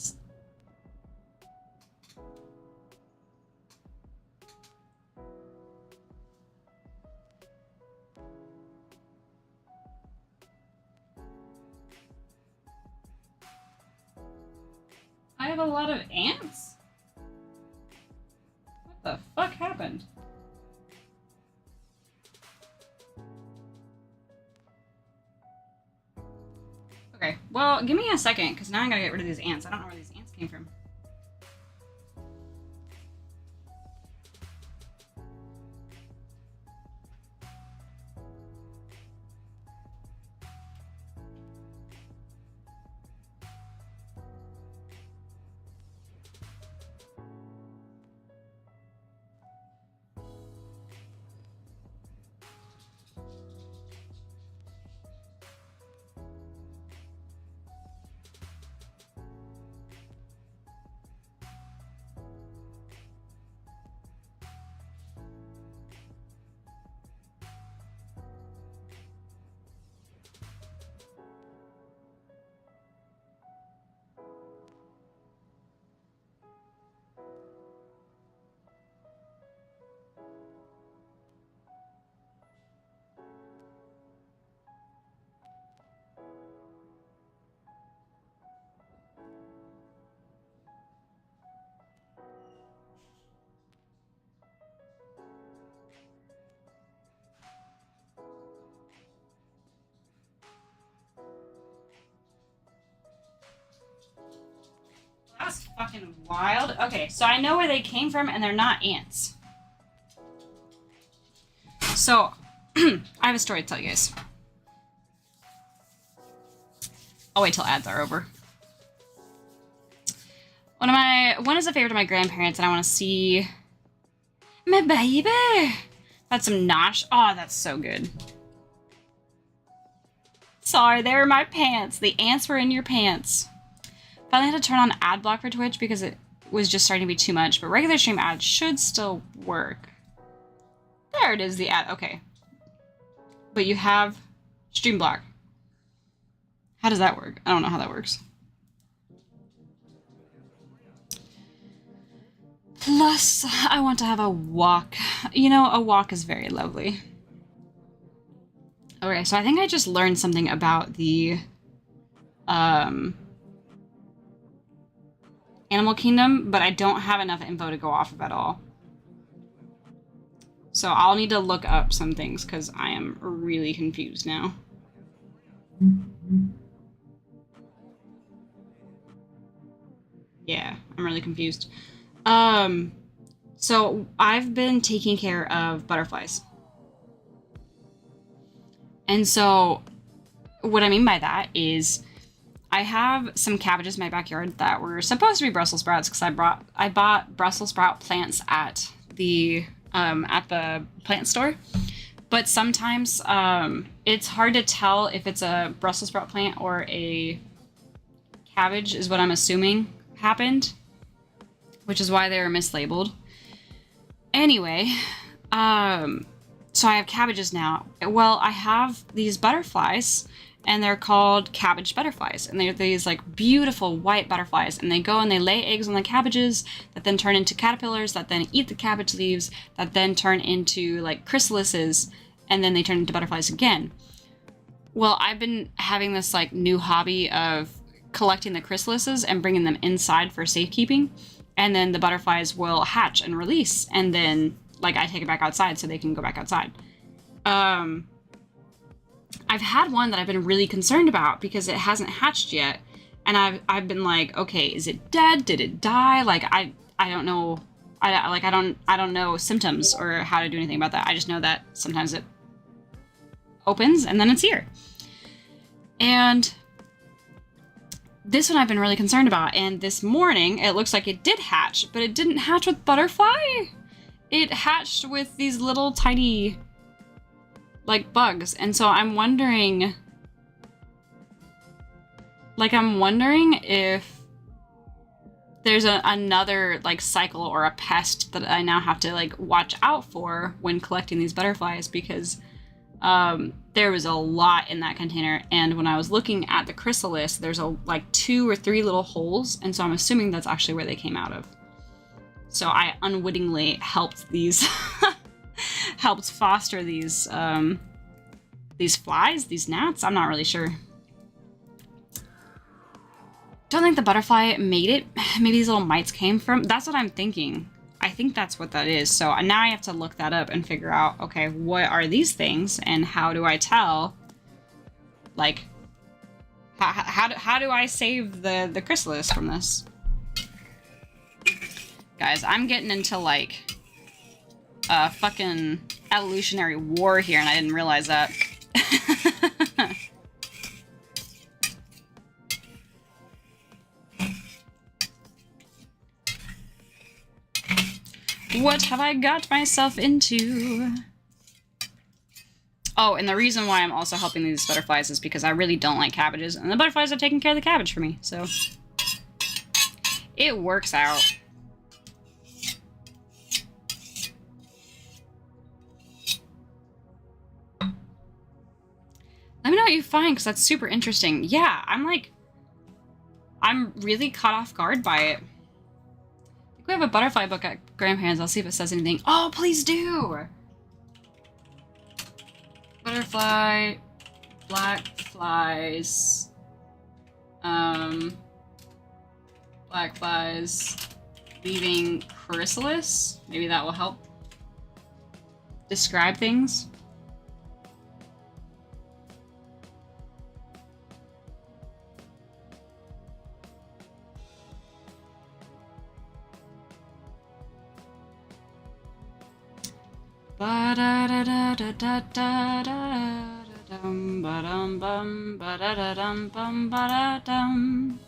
I have a lot of ants. What the fuck happened? Okay, well, give me a second, because now I gotta get rid of these ants. I don't know where these ants came from. That's fucking wild. Okay, so I know where they came from, and they're not ants. So, I have a story to tell you guys. I'll wait till ads are over. One is a favorite of my grandparents, and I want to see my baby. That's some nosh. Oh, that's so good. Sorry, they were my pants. The ants were in your pants. Finally had to turn on ad block for Twitch because it was just starting to be too much, but regular stream ads should still work. There it is, the ad. Okay. But you have stream block. How does that work? I don't know how that works. Plus, I want to have a walk. You know, a walk is very lovely. Okay, so I think I just learned something about the Animal Kingdom, but I don't have enough info to go off of at all. So I'll need to look up some things because I am really confused now. Yeah, I'm really confused. So I've been taking care of butterflies. And so what I mean by that is I have some cabbages in my backyard that were supposed to be Brussels sprouts because I bought Brussels sprout plants at the plant store. But sometimes it's hard to tell if it's a Brussels sprout plant or a cabbage is what I'm assuming happened, which is why they were mislabeled. Anyway, so I have cabbages now. Well, I have these butterflies, and they're called cabbage butterflies, and they're these like beautiful white butterflies, and they go and they lay eggs on the cabbages that then turn into caterpillars that then eat the cabbage leaves that then turn into like chrysalises, and then they turn into butterflies again. Well, I've been having this like new hobby of collecting the chrysalises and bringing them inside for safekeeping, and then the butterflies will hatch and release, and then like I take it back outside so they can go back outside. I've had one that I've been really concerned about because it hasn't hatched yet, and I've been like, okay, is it dead? Did it die? Like I don't know. I don't know symptoms or how to do anything about that. I just know that sometimes it opens and then it's here. And this one I've been really concerned about, and this morning it looks like it did hatch, but it didn't hatch with butterfly. It hatched with these little tiny like bugs, and so I'm wondering if there's another like cycle or a pest that I now have to like watch out for when collecting these butterflies, because there was a lot in that container, and when I was looking at the chrysalis, there's like 2 or 3 little holes, and so I'm assuming that's actually where they came out of. So I unwittingly helped these helped foster these flies, these gnats. I'm not really sure. Don't think the butterfly made it. Maybe these little mites came from. That's what I'm thinking. I think that's what that is. So now I have to look that up and figure out, okay, what are these things and how do I tell? Like, how do I save the chrysalis from this? Guys, I'm getting into like a fucking evolutionary war here, and I didn't realize that. What have I got myself into? Oh, and the reason why I'm also helping these butterflies is because I really don't like cabbages, and the butterflies are taking care of the cabbage for me, so it works out. Let me know what you find, because that's super interesting. Yeah, I'm really caught off guard by it. I think we have a butterfly book at Grandparents. I'll see if it says anything. Oh, please do! Butterfly, black flies, black flies leaving chrysalis. Maybe that will help describe things. Ba da da da da da da da dum ba dum bum ba da da dum bum ba da dum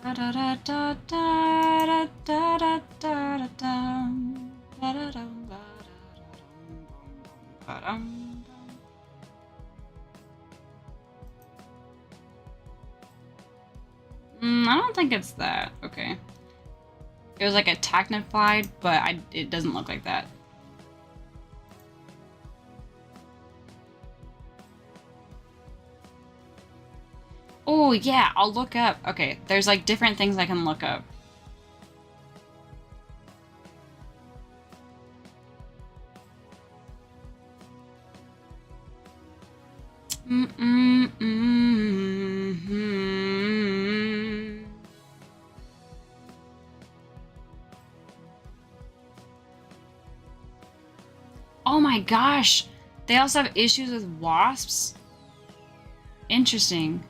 ba da da da da da da da da dum ba da dum ba da dum. I don't think it's that. Okay. It was like a tachniflied, but it doesn't look like that. Oh, yeah, I'll look up. Okay, there's like different things I can look up. Oh my gosh, they also have issues with wasps? Interesting.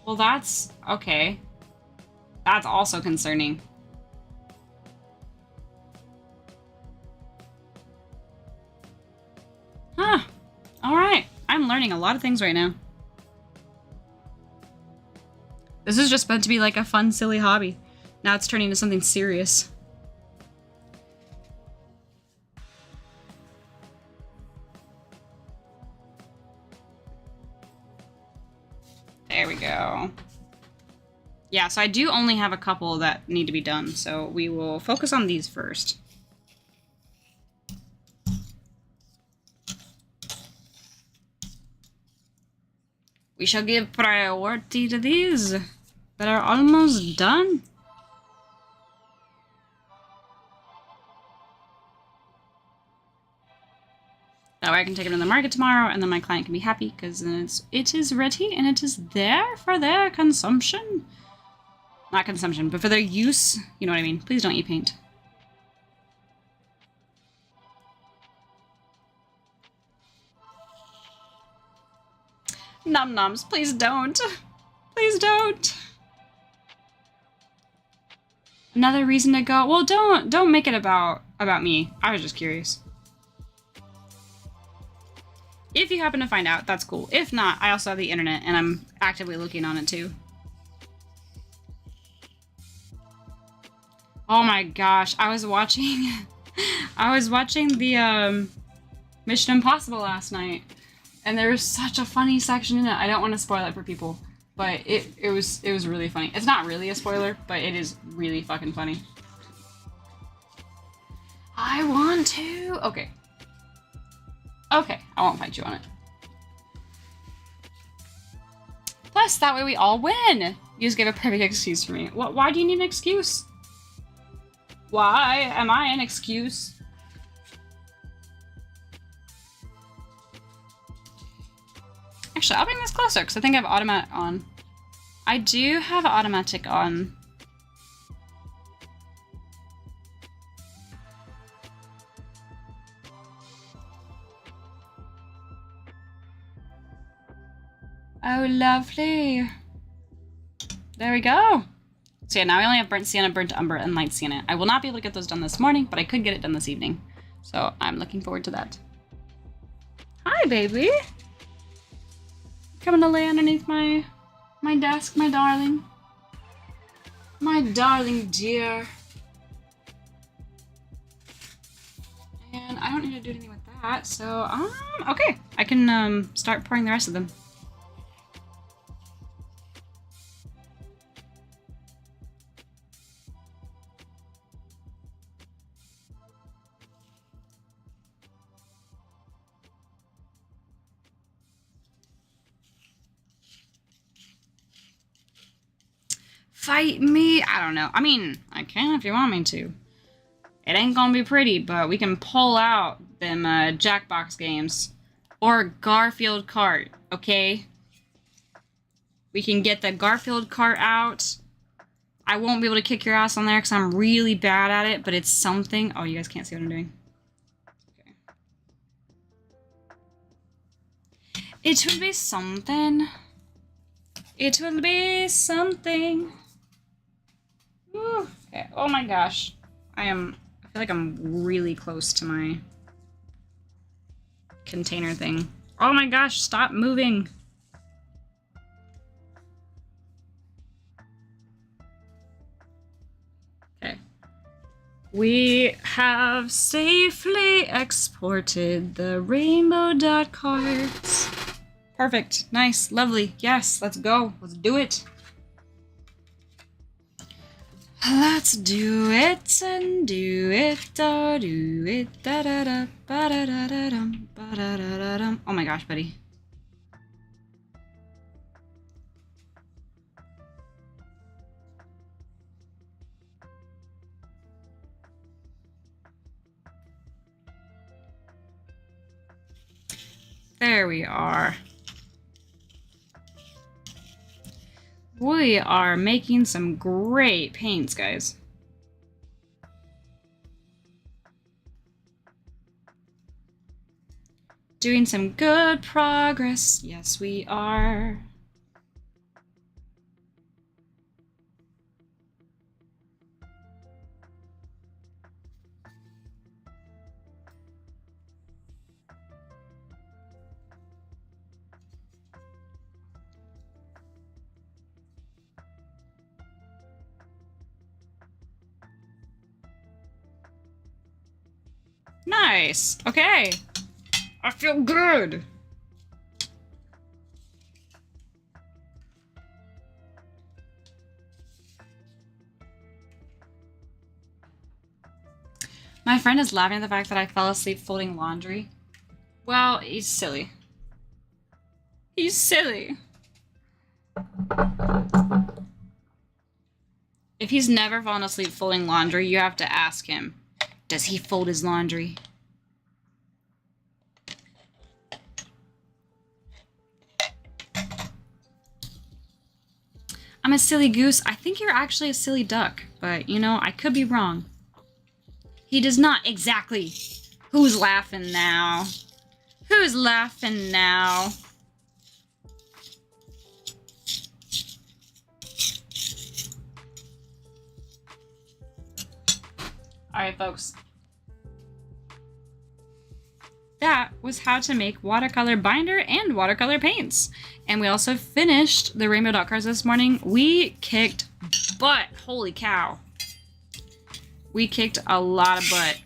Well, that's okay. That's also concerning. Huh. Alright. I'm learning a lot of things right now. This is just meant to be like a fun, silly hobby. Now it's turning into something serious. There we go. Yeah, so I do only have a couple that need to be done, so we will focus on these first. We shall give priority to these that are almost done. That way I can take them to the market tomorrow, and then my client can be happy because then it is ready and it is there for their consumption. Not consumption, but for their use. You know what I mean? Please don't eat paint. Num nums, please don't. Please don't. Another reason to go. Well, don't make it about me. I was just curious. If you happen to find out, that's cool. If not, I also have the internet and I'm actively looking on it too. Oh my gosh, I was watching the Mission Impossible last night, and there was such a funny section in it. I don't want to spoil it for people, but it was really funny. It's not really a spoiler, but it is really fucking funny. I want to. Okay. Okay, I won't fight you on it. Plus, that way we all win. You just gave a perfect excuse for me. What? Why do you need an excuse? Why am I an excuse? Actually, I'll bring this closer because I think I have automatic on. I do have automatic on. Oh, lovely. There we go. So yeah, now I only have burnt sienna, burnt umber, and light sienna. I will not be able to get those done this morning, but I could get it done this evening. So I'm looking forward to that. Hi, baby. Coming to lay underneath my desk, my darling. My darling dear. And I don't need to do anything with that, so okay. I can start pouring the rest of them. Fight me? I don't know. I mean, I can if you want me to. It ain't gonna be pretty, but we can pull out them Jackbox games. Or Garfield Kart, okay? We can get the Garfield Kart out. I won't be able to kick your ass on there because I'm really bad at it, but it's something. Oh, you guys can't see what I'm doing. Okay. It will be something. It will be something. Ooh, okay. Oh my gosh. I feel like I'm really close to my container thing. Oh my gosh, stop moving. Okay. We have safely exported the rainbow dot cards. Perfect. Nice. Lovely. Yes, let's go. Let's do it. Let's do it and do it, da do it, da da da, ba da da da dum, ba da da da dum. Oh my gosh, buddy. There we are. We are making some great paints, guys. Doing some good progress. Yes, we are. Nice. Okay. I feel good. My friend is laughing at the fact that I fell asleep folding laundry. Well, he's silly. He's silly. If he's never fallen asleep folding laundry, you have to ask him, does he fold his laundry? I'm a silly goose. I think you're actually a silly duck, but you know, I could be wrong. He does not exactly. Who's laughing now? Who's laughing now? Alright, folks. That was how to make watercolor binder and watercolor paints. And we also finished the rainbow dot cards this morning. We kicked butt. Holy cow. We kicked a lot of butt.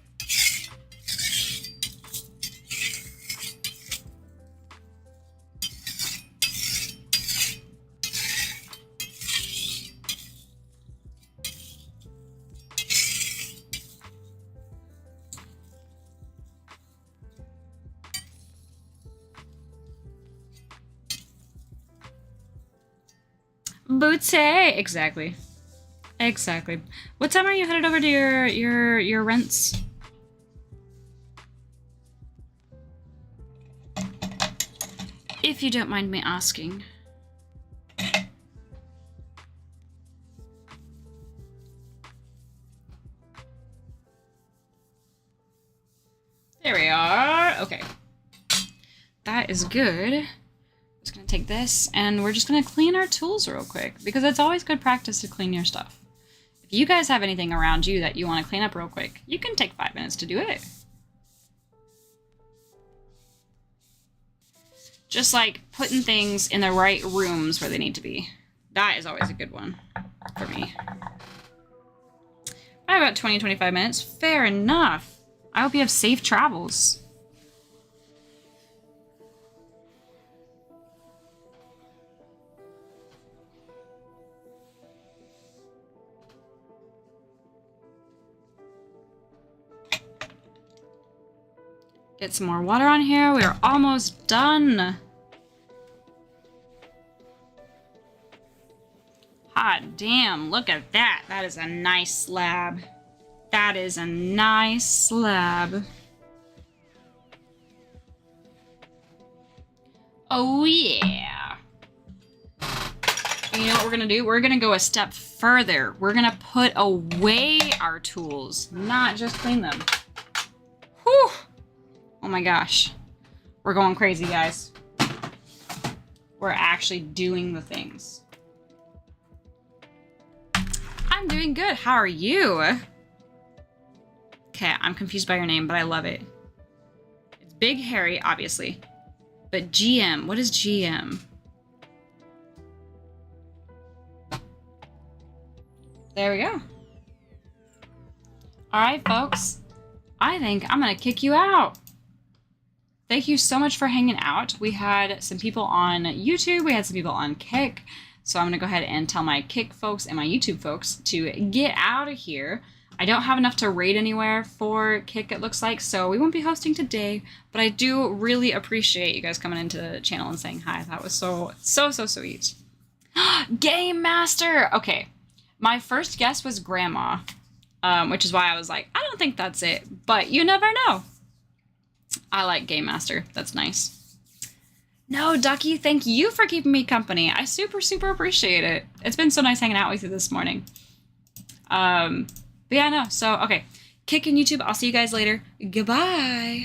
Bootsy! Exactly. Exactly. What time are you headed over to your rents? If you don't mind me asking. There we are. Okay. That is good. Just gonna take this and we're just gonna clean our tools real quick because it's always good practice to clean your stuff. If you guys have anything around you that you want to clean up real quick, you can take 5 minutes to do it. Just like putting things in the right rooms where they need to be. That is always a good one for me. I have about 20-25 minutes. Fair enough. I hope you have safe travels. Get some more water on here. We are almost done. Hot damn, look at that. That is a nice slab. That is a nice slab. Oh yeah. And you know what we're gonna do? We're gonna go a step further. We're gonna put away our tools, not just clean them. Whew. Oh my gosh. We're going crazy, guys. We're actually doing the things. I'm doing good. How are you? Okay, I'm confused by your name, but I love it. It's Big Harry, obviously. But GM, what is GM? There we go. All right, folks. I think I'm gonna kick you out. Thank you so much for hanging out. We had some people on YouTube. We had some people on Kick. So I'm going to go ahead and tell my Kick folks and my YouTube folks to get out of here. I don't have enough to raid anywhere for Kick, it looks like, so we won't be hosting today. But I do really appreciate you guys coming into the channel and saying hi. That was so sweet. Game Master! Okay, my first guess was Grandma, which is why I was like, I don't think that's it. But you never know. I like Game Master. That's nice. No, Ducky, thank you for keeping me company. I super appreciate it. It's been so nice hanging out with you this morning. But yeah, no. So, okay. Kick in YouTube. I'll see you guys later. Goodbye.